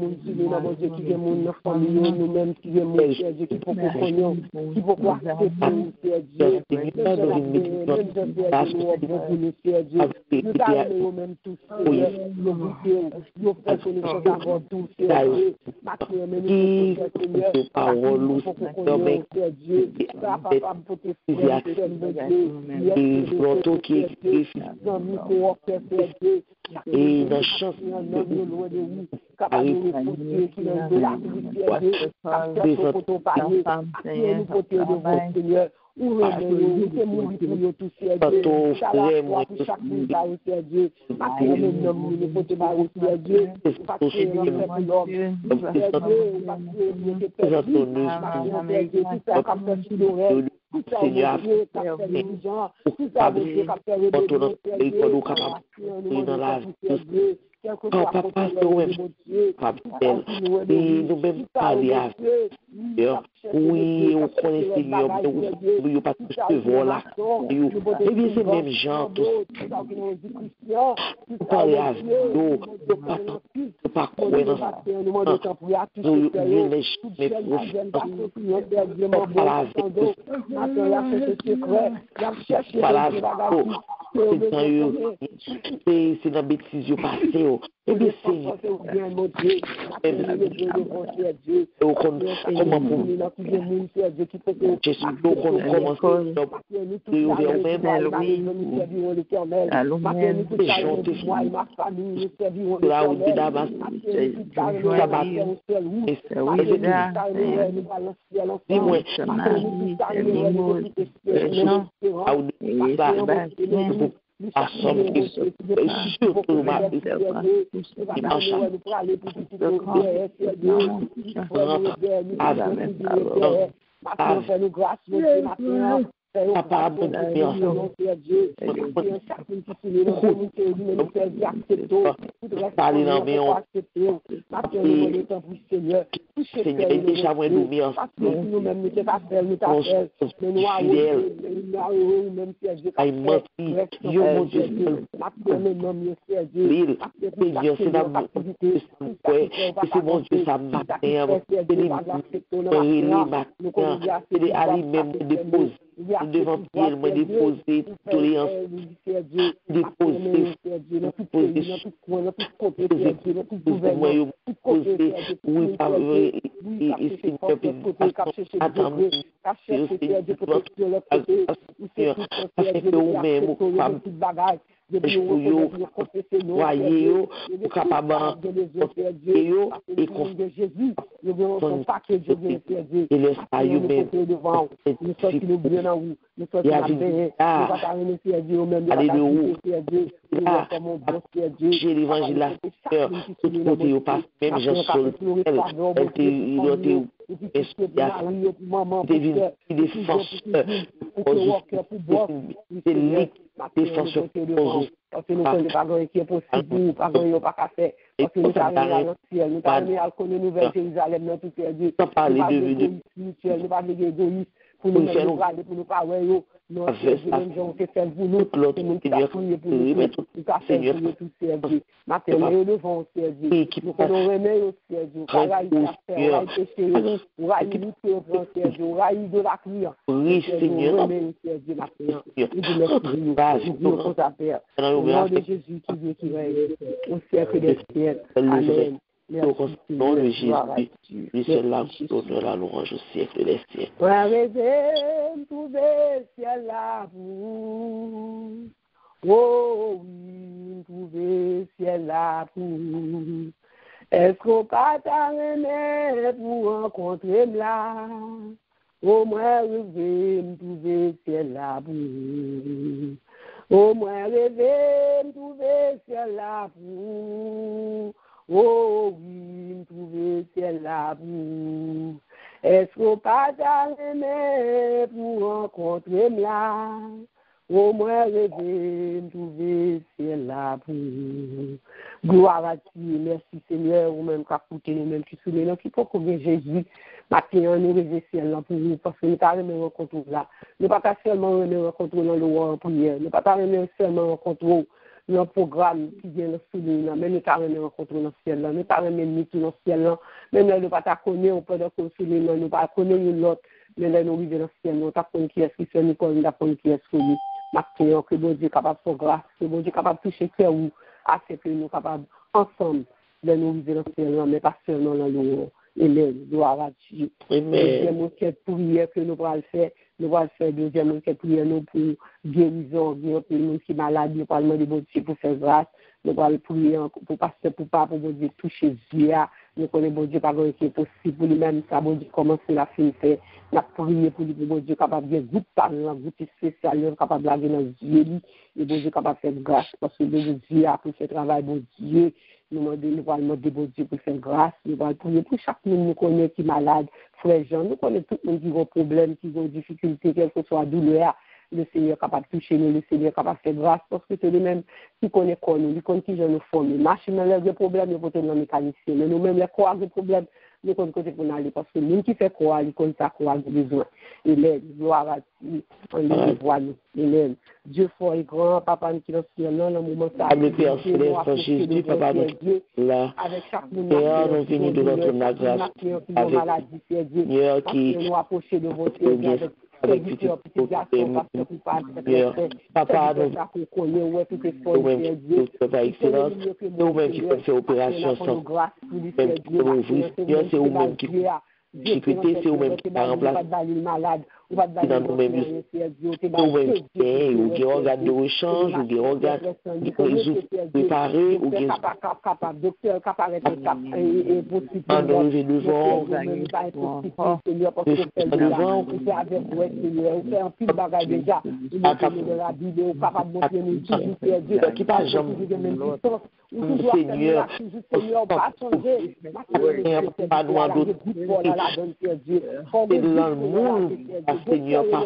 mon famille, nous-mêmes qui vient mon Dieu, qui peut comprendre, qui peut croire que c'est Dieu, nous allons même tous, nous faisons connaissance avant tout, Dieu, et dans chance papa, et nous même parler à oui, on connaît Seigneur, nous pas tous ce voilà. Et bien c'est même gens tous. Parler à nous, pas croire dans ça. Nous mais c'est dans bêtise passé. Et bien Seigneur, comment pour Jésus, nous commençons fais-nous grâce, mon Dieu, maintenant. Papa, Seigneur, et déjà, moi, nous mis ensemble. Nous-mêmes, nous pas faire, nous t'as fait. Mais nous avons même Dieu. Yo, mon Dieu, Seigneur, c'est dans mon Dieu, c'est mon Dieu, ça matin, c'est les aliments me déposer, devant Pierre, me déposer, tolérance, déposer, oui, pas vrai, et Seigneur, attends, j'ai l'évangile là, tout côté au passe, même Jean Saul, défenseur parce que nous connaissons pas grand qui est possible, pas grand pas qu'à faire. Parce que nous avons à l'ancien, nous avons à connaître Nouvelle Jérusalem, nous tout perdu. Nous parler de spirituel, nous parler d'égoïsme pour nous faire nous parler pour nous pas ouais yo. Nous même gens qui fait pour nous, l'autre nous qui a prié pour nous, tout à fait tout servir. Maintenant nous devons servir. Nous connaissons remettre au servir. Travail à faire, péché, rail lutter au servir, rail de la client. Oui, Seigneur. Remettre au servir maintenant. Au nom de Jésus qui veut qui règne au siècle des siècles. Amen. Au nom de Jésus, lui seul là, l'honneur, la louange au siècle des siècles. Rêver, trouver ciel là pour. Oh oui, trouver ciel là pour. Est-ce qu'on pas t'arrêter pour rencontrer là? Au moins rêver, trouver ciel là pour. Au moins rêver, trouver ciel là pour. Oh oui, trouver ciel là pour. Est-ce qu'on pas t'aimer pour rencontrer là? Au moins rêver, trouver ciel là pour. Gloire à Dieu, merci Seigneur, ou même qu'à coûter nous même qui soulignent, qui peut combien Jésus. Maintenant, nous rêvons ciel là pour nous, parce que nous pas remis rencontrer là. Nous pas seulement remis rencontrer dans le roi en prière, nous pas remis seulement rencontrer dans le programme qui vient de souligner, mais nous pas remis rencontrer dans le ciel là, nous pas remis mythe dans le ciel là, même nous pas connaître, on peut de souligner, nous pas connaître l'autre, mais là nous arrivons dans le ciel, nous pas connaître qui est qui c'est Nicole, nous pas connaître qui est celui. Maintenant, que bon Dieu capable de faire grâce, que bon Dieu capable de toucher cœur ou assez que nous capables ensemble de nous vivre dans le ciel, mais pas seulement dans le Amen. Gloire à Dieu. Deuxième enquête prière que nous allons faire. Nous allons faire deuxième enquête prière nous pour guérison, bien pour nous qui malades, nous allons demander bon Dieu pour faire grâce. Nous allons prier pour passer pour pas pour bon Dieu toucher Dieu. Nous connaissons bon Dieu pas grand qui est possible pour lui-même. Ça bon Dieu commencer la fin faire. Nous prier pour lui pour bon Dieu capable de groupe parlant, groupe spécial, capable de laver dans Dieu et bon Dieu capable de faire grâce parce que Dieu a pour ce travail bon Dieu. Nous allons demander bon Dieu pour faire grâce. Nous allons prier pour chaque monde nous connaît qui est malade. Frère Jean, nous connaissons tout le monde qui a des problèmes, qui a des difficultés, quelle que soit la douleur. Le Seigneur est capable de toucher nous, le Seigneur est capable de faire grâce parce que c'est lui-même qui connaît quoi nous, qui connaît qui nous forme. Machine a des problèmes, nous potons dans le mécanicien. Mais nous-mêmes, les corps des problèmes, nous connaissons côté pour aller parce que nous qui fait quoi, nous connaissons ça quoi de besoin. Amen. Gloire à Dieu. On les voit nous. Amen. Dieu fort et grand, papa qui est dans le ciel, dans le moment ça. Avec Père Céleste, Jésus, papa nous là. Avec chaque monde. Seigneur, nous venons de notre grâce. Avec Seigneur qui nous approcher de votre Dieu. Avec petit papa, nous excellence, nous-mêmes qui faisons opération sans c'est vous-même qui sécurité, c'est vous-même qui par remplace qui dans nous-mêmes nous-mêmes qui regarde de rechange, ou qui regarde qui préparer, ou qui capable docteur capable et possible devant fait un pile bagage déjà il de la vidéo capable de montrer nous qui pas jamais Seigneur pas changer pas loin d'autre c'est dans le monde Seigneur pas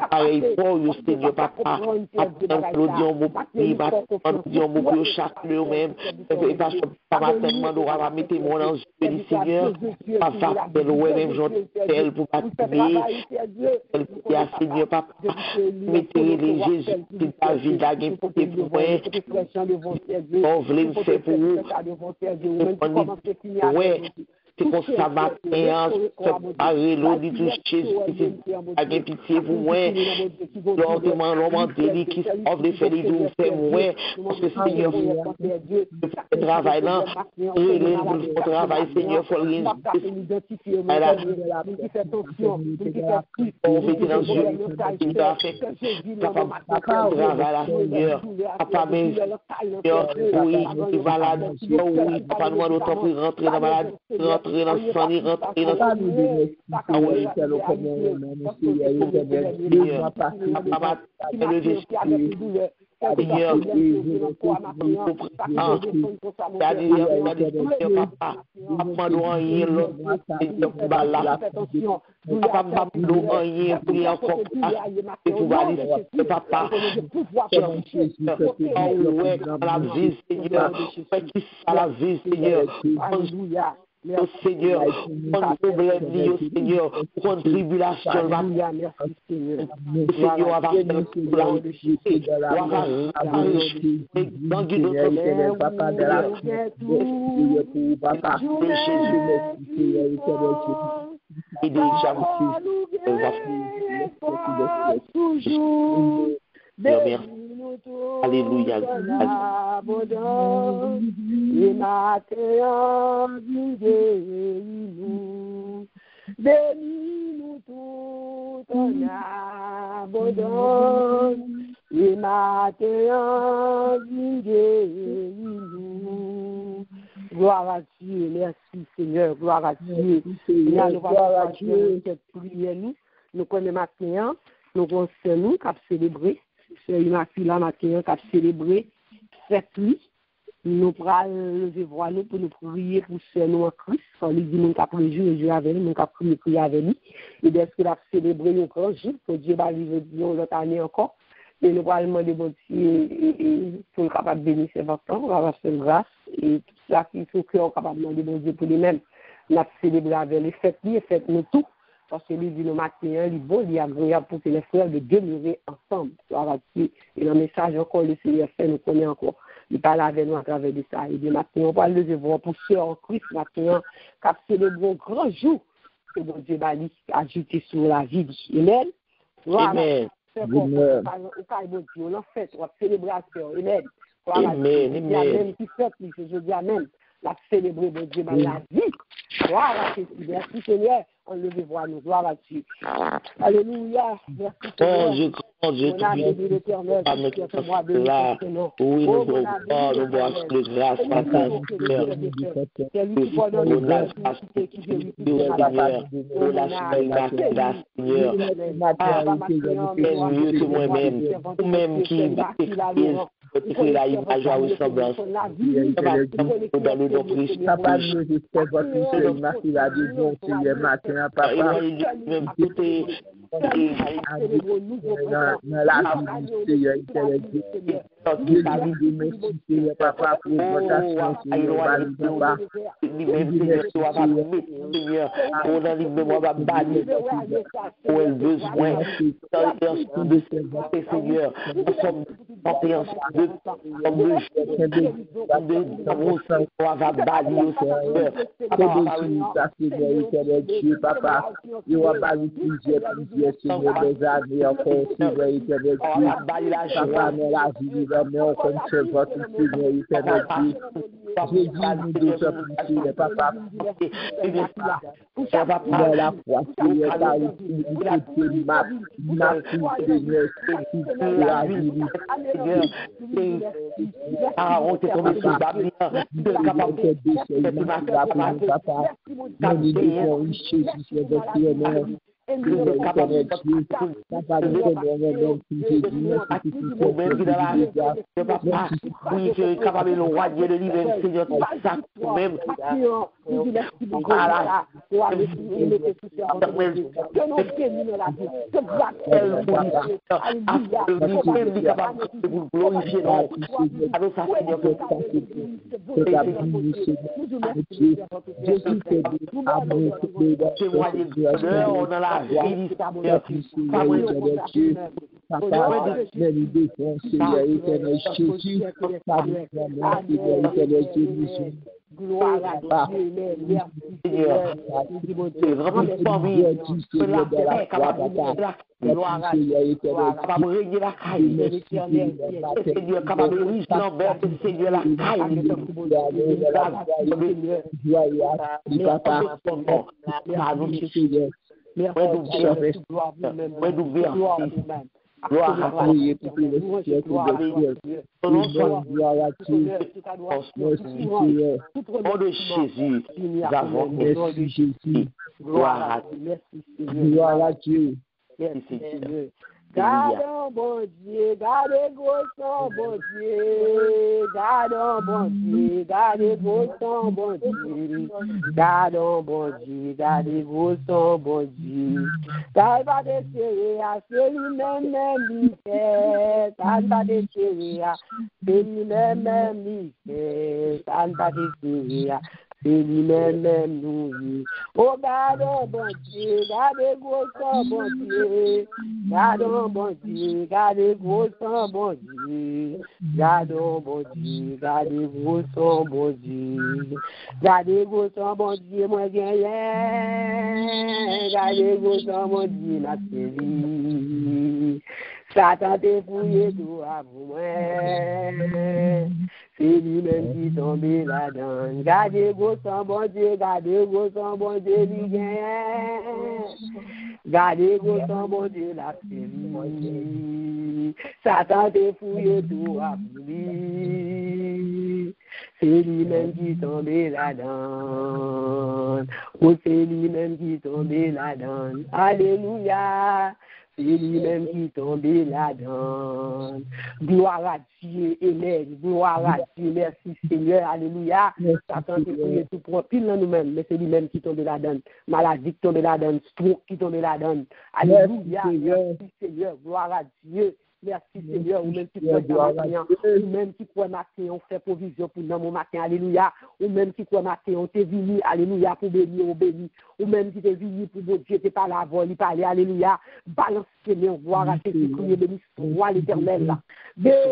Pareil pour le Seigneur, papa. Applaudissons mon pays, applaudissons mon pays, chaque lieu même. Et parce que papa, tellement nous va mettre mon ange, Seigneur, papa, ouais, même j'entends pour baptiser, elle qui a Seigneur, papa, mettez les Jésus, qui t'a vu la guerre pour tes points, on voulait le faire pour vous, ouais. C'est comme ça matin, séparer l'eau du toucher, avec pitié pour moi. L'ordement, l'homme délit qui offre des faits, il fait moins. Parce que Seigneur, le travail là, le travail, Seigneur, il faut rien. On fait dans Dieu, il doit faire travail là, Seigneur. Papa, mais oui, il va là, oui, papa, nous avons autant pour rentrer dans la maladie. Rentrer dans le sang, rentrer dans au Seigneur, on problème lié au Seigneur, pour une tribulation, le Seigneur va faire Alléluia. Bénis-nous tout en abondance, et maintenant, guidez-nous. Gloire à Dieu, merci Seigneur, gloire à Dieu. Gloire à Dieu. Cette prière, nous connaissons maintenant, nous connaissons nous, qui avons célébré, c'est une fille là maintenant, qui a célébré cette nuit. Nous prenons lever voix nous pour nous prier pour ce nous en Christ. On lui dit nous avons prié avec nous, nous avons prié avec lui. Et dès qu'il a célébré nos grands jours, pour Dieu va lui dire l'autre année encore. Et nous allons demander bon Dieu pour être capable de bénir ses enfants, pour avoir cette grâce. Et tout ça qu'il faut qu'on soit capable de demander bon Dieu pour lui-même. Nous avons célébré avec les fêtes, et faites-nous tout. Parce que lui dit le matin, il est bon, il est agréable pour que les frères de demeurer ensemble. Et le message encore, le Seigneur fait, nous connaît encore. Il parle avec nous à travers de ça. Et de matin, on parle de devoir pour ceux en Christ maintenant, qui a célébré un grand jour que bon Dieu va ajouter sur la vie. Amen. Amen. Amen. On a fait, on a célébré à cœur. Amen. Amen. Amen. Qui fait, je dis Amen. La célébrer, bon Dieu, la vie. Gloire à Dieu. Merci Seigneur. On le voit nous. Gloire à Dieu. Alléluia. Merci Seigneur. Dieu, l'éternel. Oui, nous voulons de grâce, même qui la image à ressemblance. Dans le nom de Christ. Papa, nous espérons votre merci à Dieu, Seigneur, matin, papa. Même côté, dans la vie du Seigneur, Dieu nous remercie, papa, pour votre Seigneur, papa. Seigneur, on a librement banni où elle besoin de Seigneur. Nous sommes en papa, you are by the Seigneur des années encore, Seigneur, éternel Dieu. Papa, mais la vie, mais on conserve votre Seigneur, éternel Dieu. J'ai dit, nous deux sommes Seigneur, papa. Dans la foi, Seigneur, par ici, ma fille, Seigneur, la vie, Seigneur. On t'est tombé sur Babylone, capable de papa. Nous nous disons, oui, Jésus, c'est votre Seigneur. dans la vie, gloire à Dieu, gloire à Dieu, pour que le ciel gloire à Dieu, au nom de Jésus, nous avons merci Jésus, gloire à Dieu, gloire à Dieu, merci Seigneur. Gardons bon Dieu, gardez gros son bon Dieu, gardons bon Dieu, gardez gros son bon Dieu, gardons bon Dieu, gardez gros son bon Dieu. Ça va déchirer à celui-même lui fait, ça va déchirer à celui-même lui fait, ça va déchirer à c'est lui-même nous. Oh, gardons bon Dieu, gardez gros sang bon Dieu. Gardons bon Dieu, gardez gros sang bon Dieu. Gardons bon Dieu, gardez gros sang bon Dieu. Gardez gros sang bon Dieu, moi gagne. Gardez gros sang bon Dieu, ma chérie. Satan te fouillé tout à vous, c'est lui-même qui tombe là-dedans. Gardez gros sang bon Dieu, gardez gros sang bon Dieu, lui gagne. Gardez gros sang bon Dieu, la série. Satan te fouillé tout à vous, c'est lui-même qui tombe là-dedans. Oh, c'est lui-même qui tombe là-dedans. Alléluia. C'est lui-même qui tombe là-dedans. Gloire à Dieu, amen. Gloire à Dieu, merci Seigneur, alléluia. Satan te prié tout pour pile dans nous-mêmes, mais c'est lui-même qui tombe là-dedans. Maladie qui tombe là-dedans, stroke qui tombe là-dedans. Alléluia, merci Seigneur, gloire à Dieu. Merci Seigneur, ou même qui croit matin, ou même qui croit matin, on fait provision pour nous mon matin, alléluia. Ou même qui croit matin, on t'est venu, alléluia, pour bénir, on bénit. Ou même qui t'est venu pour votre Dieu, t'es pas la voix, il parle, alléluia. Balance Seigneur, gloire à Jésus, priez, béni soit l'Éternel là.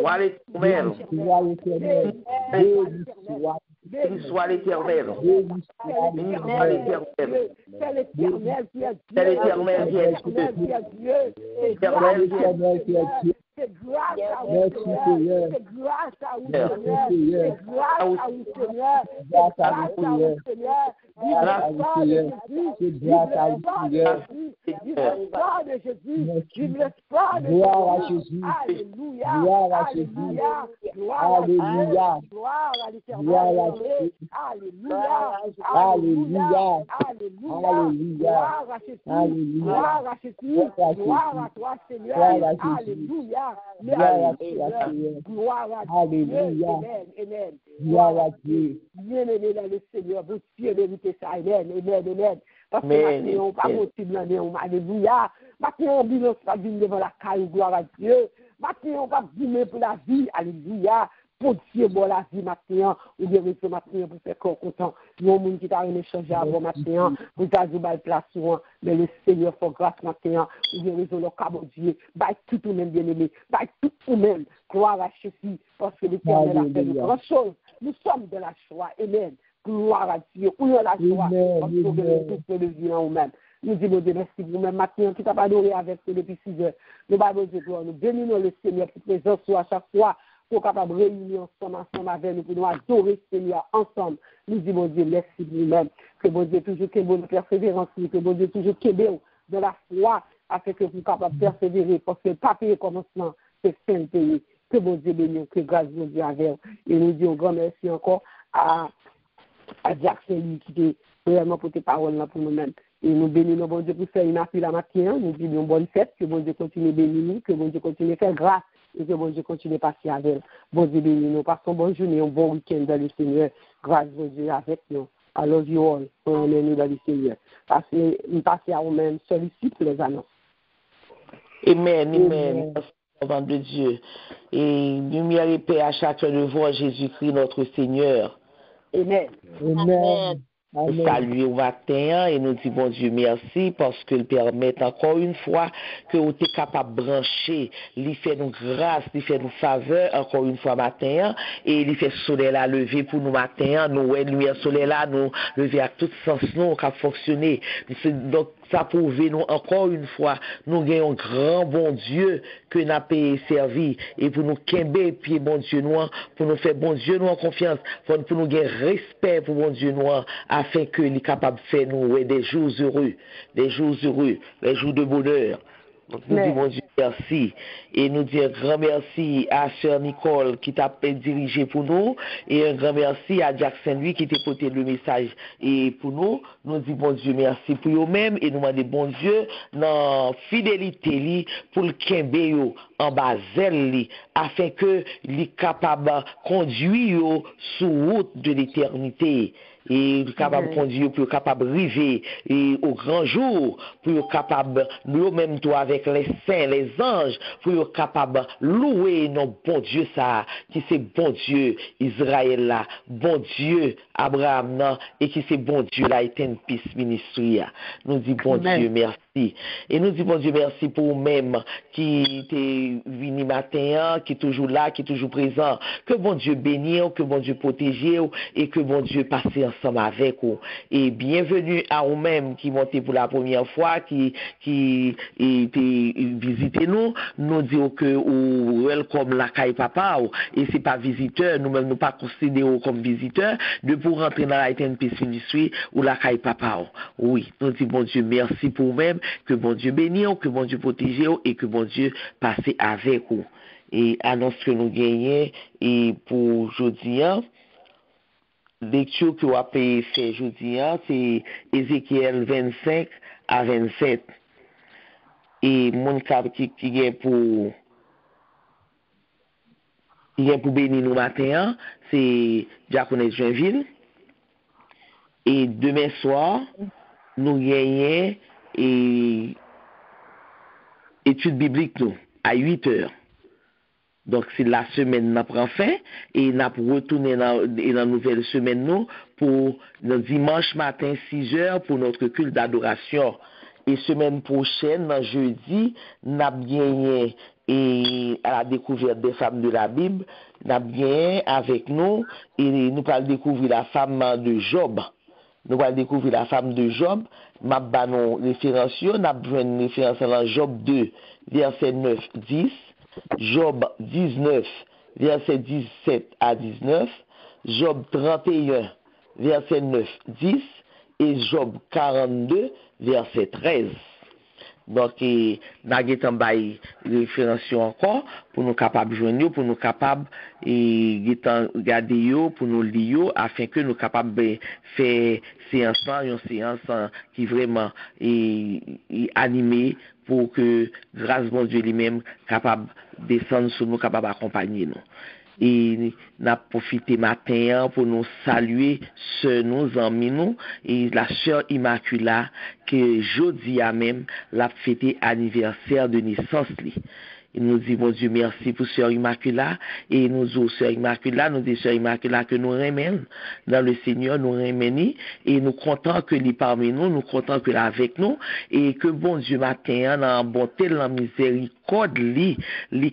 Soit l'Éternel. Béni soit l'Éternel. Béni soit l'Éternel. C'est l'Éternel qui est Dieu. C'est l'Éternel qui est Dieu. L'Éternel qui est Dieu. C'est grâce à vous, Seigneur. C'est grâce à vous, Seigneur. C'est grâce à vous, Seigneur. Grâce à vous, Seigneur. Grâce à vous, Seigneur. C'est grâce à vous, Seigneur. Vive l'espoir de Jésus. Vive l'espoir de Jésus. Gloire à Jésus. Alléluia. Gloire à Jésus. Alléluia. Gloire à l'Éternel. Gloire à Jésus. Alléluia. Alléluia. Alléluia. Alléluia. Gloire à Jésus. Alléluia. Gloire à Jésus. Gloire à toi, Seigneur. Alléluia. Gloire à Seigneur. Gloire à Dieu. Alléluia. Amen. Amen. Gloire à Dieu. Bien-aimé dans le Seigneur, vous Dieu mérite ça. Amen. Amen. Amen. Parce que maintenant, on pas possible l'année. Alléluia. Maintenant, on bilance va venir devant la caille. Gloire à Dieu. Maintenant, on va vivre pour la vie. Alléluia. Pour Dieu, bon la vie maintenant, ou bien ce matin pour faire corps content. Il y a un monde qui t'a rien échangé avant matin, vous avez mal place, mais le Seigneur fait grâce matin, ou bien raison le cas Dieu, bah tout le même bien aimé, bah tout le même, gloire à Jésus, parce que l'Éternel a fait de grandes choses. Nous sommes de la joie, amen. Gloire à Dieu, où est la joie, parce que nous tous le vie en nous-mêmes. Nous disons Dieu merci pour nous-mêmes matin, qui t'a pas adoré avec nous depuis 6 heures. Nous bâtons Dieu, nous bénissons le Seigneur pour présence à chaque fois. Pour capable de réunir ensemble avec nous, pour nous adorer le Seigneur ensemble. Nous disons, Dieu, merci pour nous-mêmes. Que bon Dieu toujours qu'il y ait bonne persévérance, que bon Dieu toujours qu'il y ait de la foi, afin que vous capable de persévérer, parce que pas payer commencement, c'est fin de payer. Que bon Dieu bénisse, que grâce bon Dieu avec. Et nous disons grand merci encore à Jackson qui était vraiment pour tes paroles là pour nous-mêmes. Et nous bénissons bon Dieu pour faire Immaculée matin, nous disons bonne fête, que bon Dieu continue à bénir nous, que bon Dieu continue à faire grâce et que bon Dieu continue à passer avec elle. Bon Dieu bénit nous, passons bonne journée, un bon week-end dans le Seigneur, grâce bon Dieu avec nous. I love you all, nous dans le Seigneur. Nous passons à vous-même, sollicite les annonces. Amen, amen. Avant de Dieu. Et lumière et paix à chacun de vous, Jésus-Christ, notre Seigneur. Amen. Amen. Nous saluons au matin et nous disons, bon Dieu, merci parce qu'il permet encore une fois que vous êtes capable de brancher, il fait nous grâce, il fait nous faveur encore une fois matin et il fait soleil là lever pour nous matin, nous lumière soleil là, nous lever à tout sens nous qui fonctionner. Donc ça prouve nous encore une fois, nous gagnons un grand bon Dieu que nous avons servi et pour nous quimber pied bon Dieu noir, pour nous faire bon Dieu noir confiance, pour nous gagner respect pour bon Dieu noir, afin qu'il est capable de faire nous des jours heureux, des jours de bonheur. Donc nous disons Dieu merci et nous disons un grand merci à Sœur Nicole qui t'a dirigé pour nous et un grand merci à Jackson lui qui t'a porté le message et pour nous disons bon Dieu merci pour eux-mêmes et nous demandons bon Dieu dans fidélité li pour le kembe en bazel li afin que il est capable de conduire sur route de l'éternité. Et capable de conduire, pour capable de arriver au grand jour, pour capable nous-mêmes toi avec les saints, les anges, pour capable louer nos bon Dieu ça, qui c'est bon Dieu Israël là, bon Dieu Abraham là, et qui c'est bon Dieu là, Eten Peace Ministry. Nous dit bon Dieu merci. Et nous dit bon Dieu merci pour vous-même qui t'es venu matin, qui est toujours là, qui est toujours présent. Que bon Dieu bénisse, que bon Dieu protège et que bon Dieu passe ensemble avec vous. Et bienvenue à vous-même qui montez pour la première fois, qui visitez nous. Nous disons que ou welcome la caille papa et c'est pas visiteur, nous-mêmes nous pas considérons comme visiteur de pour rentrer dans la Eten Peace Ministry ou la caille papa. Oui, nous disons bon Dieu merci pour vous-même, que bon Dieu bénisse, que bon Dieu protège et que bon Dieu passe avec vous. Et annonce que nous gagnons et pour aujourd'hui, lecture que vous avez fait aujourd'hui, c'est Ézéchiel 25 à 27. Et mon cap qui est pour bénir nous matin, c'est Diaconesse Joinville. Et demain soir, nous gagnons et étude biblique nous, à 8 heures. Donc, c'est la semaine n'a prend fin et n'a pour retourner dans la nouvelle semaine nous pour le dimanche matin 6 heures pour notre culte d'adoration. Et semaine prochaine, jeudi, n'a bien et à la découverte des femmes de la Bible, n'a bien avec nous et nous allons découvrir la femme de Job. Nous allons découvrir la femme de Job. M'a banon référence, n'a besoin de référence dans Job 2, verset 9-10. Job 19, verset 17 à 19, Job 31, verset 9, 10, et Job 42, verset 13. Donc, nous avons référence encore pour nous capables de joindre, pour nous capables de regarder, pour nous lire, afin que nous capables de faire une séance qui vraiment est animée pour que, grâce à Dieu lui-même, capable de descendre sur nous, capable d'accompagner nous. Et n'a profité matin pour nous saluer nos amis nous et la sœur Immaculée que jeudi à même l'a fêté anniversaire de naissance li. Et nous disons bon Dieu merci pour sœur Immaculée et nous disons sœur Immaculée, nous disons sœur Immaculée que nous remercions dans le Seigneur, nous remercions et nous comptons que les parmi nous, nous comptons que là avec nous et que bon Dieu matin dans bonté, dans miséricorde li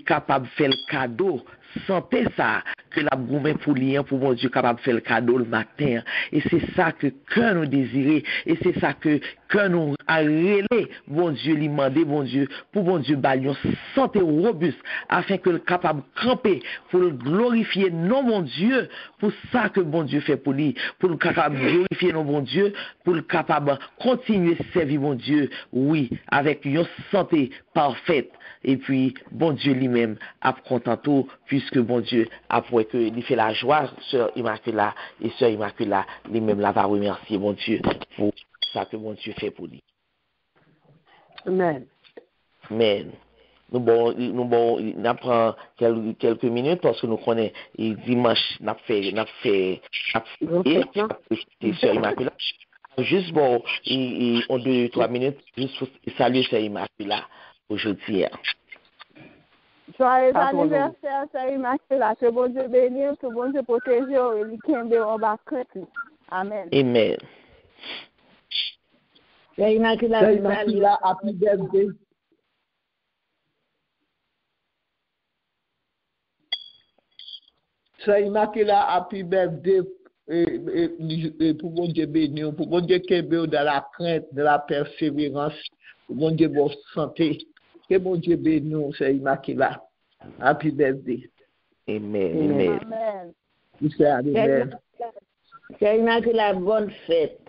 capable de faire le cadeau. Sentez ça, que la gourmet pour lien pour mon Dieu capable de faire le cadeau le matin. Et c'est ça que nous désirons. Et c'est ça que nous a relé, bon Dieu, lui demander, bon Dieu, pour bon Dieu, balion, santé robuste, afin que le capable de camper, pour le glorifier, non mon Dieu, pour ça que bon Dieu fait pour lui, pour le capable de glorifier, non mon Dieu, pour le capable de continuer à servir mon Dieu, oui, avec une santé parfaite. Et puis, bon Dieu lui-même a content tout, puisque bon Dieu a prouvé que il fait la joie, sœur Immaculée, et sœur Immaculée lui-même la va remercier, bon Dieu, pour ça que mon Dieu fait pour lui. Amen. Amen. Nous prend quelques minutes parce que nous connaissons dimanche n'a fait Sœur Immaculée. Juste bon, en 2-3 minutes, juste pour saluer Sœur Immaculée aujourd'hui. Joyeux anniversaire, Sœur Immaculée. Que bon Dieu bénisse, que bon Dieu protège et lui kembe en bas crête. Amen. Amen. Sœur Immaculée, happy birthday. Sœur Immaculée, happy birthday. Pour bon Dieu bénir, pour bon Dieu kembe dans la crainte, dans la persévérance, pour bon Dieu bonne santé. Que bon Dieu bénisse, Sœur Immaculée. Happy birthday. Amen. Amen. Amen. Sœur Immaculée, bonne fête.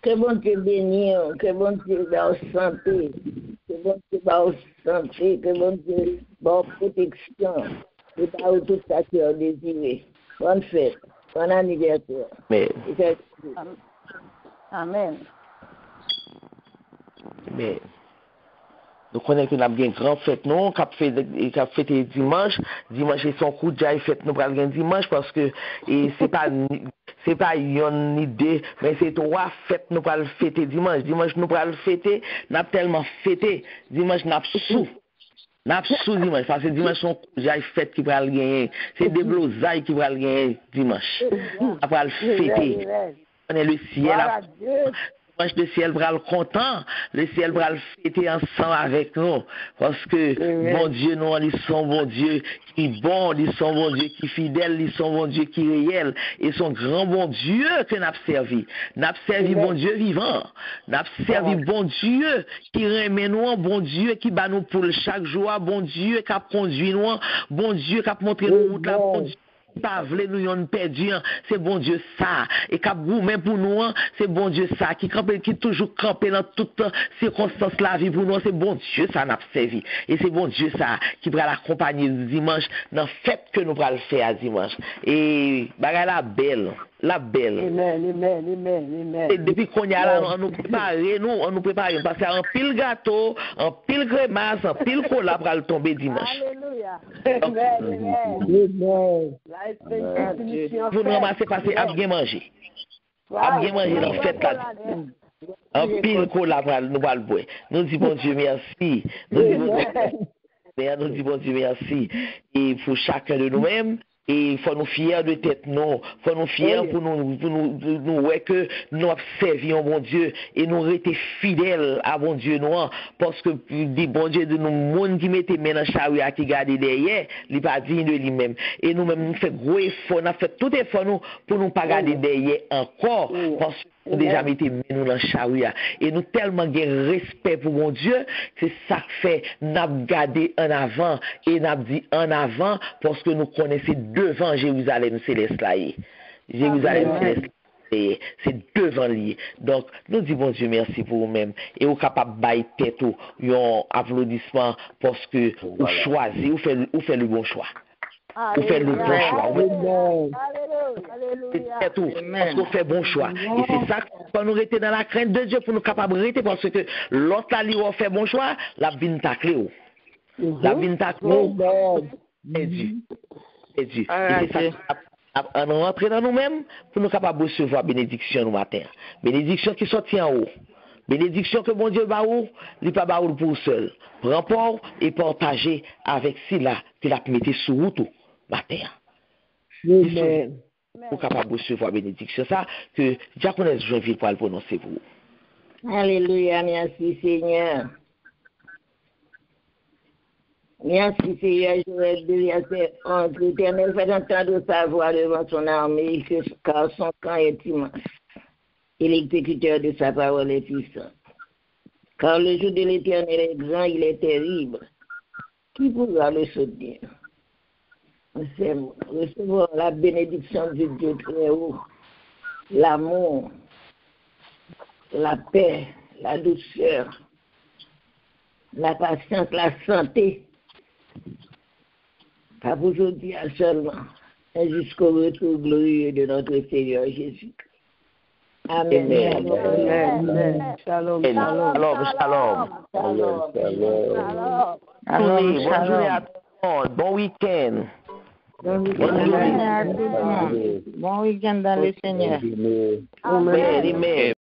Que bon Dieu bénisse, que bon Dieu donne santé, que bon Dieu donne santé, que bon Dieu donne protection, que donne tout ça qui est désiré. Bonne fête. Bon anniversaire. Amen. Amen. Nous connaissons que nous avons une grande fête, non? Qui a fêté dimanche. Dimanche, c'est son coup de jaille fête, nous avons dimanche parce que c'est pas une idée, mais c'est 3 fêtes, nous allons fêter dimanche. Dimanche, nous allons fêter, nous avons tellement fêté. Dimanche, nous avons sous. Dimanche, parce que dimanche, son coup de jaille fête qui va le gagner. C'est des blousailles qui va le gagner dimanche. Après le fêter. On est le ciel. Le ciel va le content, le ciel va le fêter ensemble avec nous, parce que bon Dieu, nous, ils sont bon Dieu qui est bon, ils sont bon Dieu qui est fidèle, ils sont bon Dieu qui est réel, et son grand bon Dieu que nous avons servi. Nous avons servi bon Dieu vivant, nous avons servi bon Dieu qui remet nous, bon Dieu qui bat nous pour chaque jour, bon Dieu qui a conduit nous, bon Dieu qui a montré nous route là, bon Dieu. Pas vle nous yon perdu, c'est bon Dieu ça. Et cap même pour nous, c'est bon Dieu ça qui toujours campé dans toutes circonstances la vie pour nous, c'est bon Dieu ça n'a servi. Et c'est bon Dieu ça qui va l'accompagner dimanche dans fête que nous allons faire à dimanche. Et bagay la belle. Amen. Et depuis qu'on y a là, on nous prépare parce qu'il y a un pile gâteau, un pile crémasse, un pile cola pour aller tomber dimanche. Alléluia. Vous nous ramassez parce que vous bien manger. Vous bien manger dans la fête là. Un pile cola pour nous le boire. Nous disons bon Dieu merci. Nous disons bon Dieu merci. Et pour chacun de nous-mêmes. Et il faut nous fier de tête, non. Il faut nous fier pour nous ouais que nous avons servi un bon Dieu et nous rester fidèles à bon Dieu, non. Parce que dit bon Dieu de nous, monde qui mettait main dans charia qui garde derrière, il pas digne de lui-même. Et nous-mêmes, nous fait gros effort, nous fait tout effort nous pour nous pas garder derrière encore. Parce que nous déjà mettez nous dans charia. Et nous tellement de respect pour mon Dieu, c'est ça que fait, nous avons gardé en avant et nous avons dit en avant parce que nous connaissons devant Jérusalem céleste là. Jérusalem céleste là, c'est devant lui. Donc, nous disons bon Dieu merci pour vous-même. Et vous capable de bailler tête ou un applaudissement parce que vous choisissez, vous faites le bon choix. Vous faites le bon choix. C'est tout. Parce qu'on fait bon choix. Et c'est ça qu'on nous rester dans la crainte de Dieu pour nous capables de rester parce que l'autre là, il fait bon choix, la vine taclé. La vine taclé. C'est Dieu. Et c'est ça. On rentre dans nous-mêmes pour nous capables de recevoir bénédiction le matin. Bénédiction qui sortit en haut. Bénédiction que mon Dieu va où, il pas va où pour seul. Prends et partagez avec cela que la mettez sous route matin. Amen. Pour capable de recevoir bénédiction ça que Diaconesse Joinville pour le prononcer pour vous. Alléluia, merci Seigneur. Merci Seigneur, Joël de verset 11. L'Éternel fait entendre sa voix devant son armée, car son camp est immense. Et l'exécuteur de sa parole est puissant. Car le jour de l'Éternel est grand, il est terrible. Qui pourra le soutenir? Recevoir la bénédiction de Dieu très haut, l'amour, la paix, la douceur, la patience, la santé. Pas pour aujourd'hui seulement, mais jusqu'au retour glorieux de notre Seigneur Jésus. Amen. Amen. Shalom, shalom. Shalom. Bonne journée à tout le monde. Bon week-end. Bon week-end dans le Seigneur. Amen.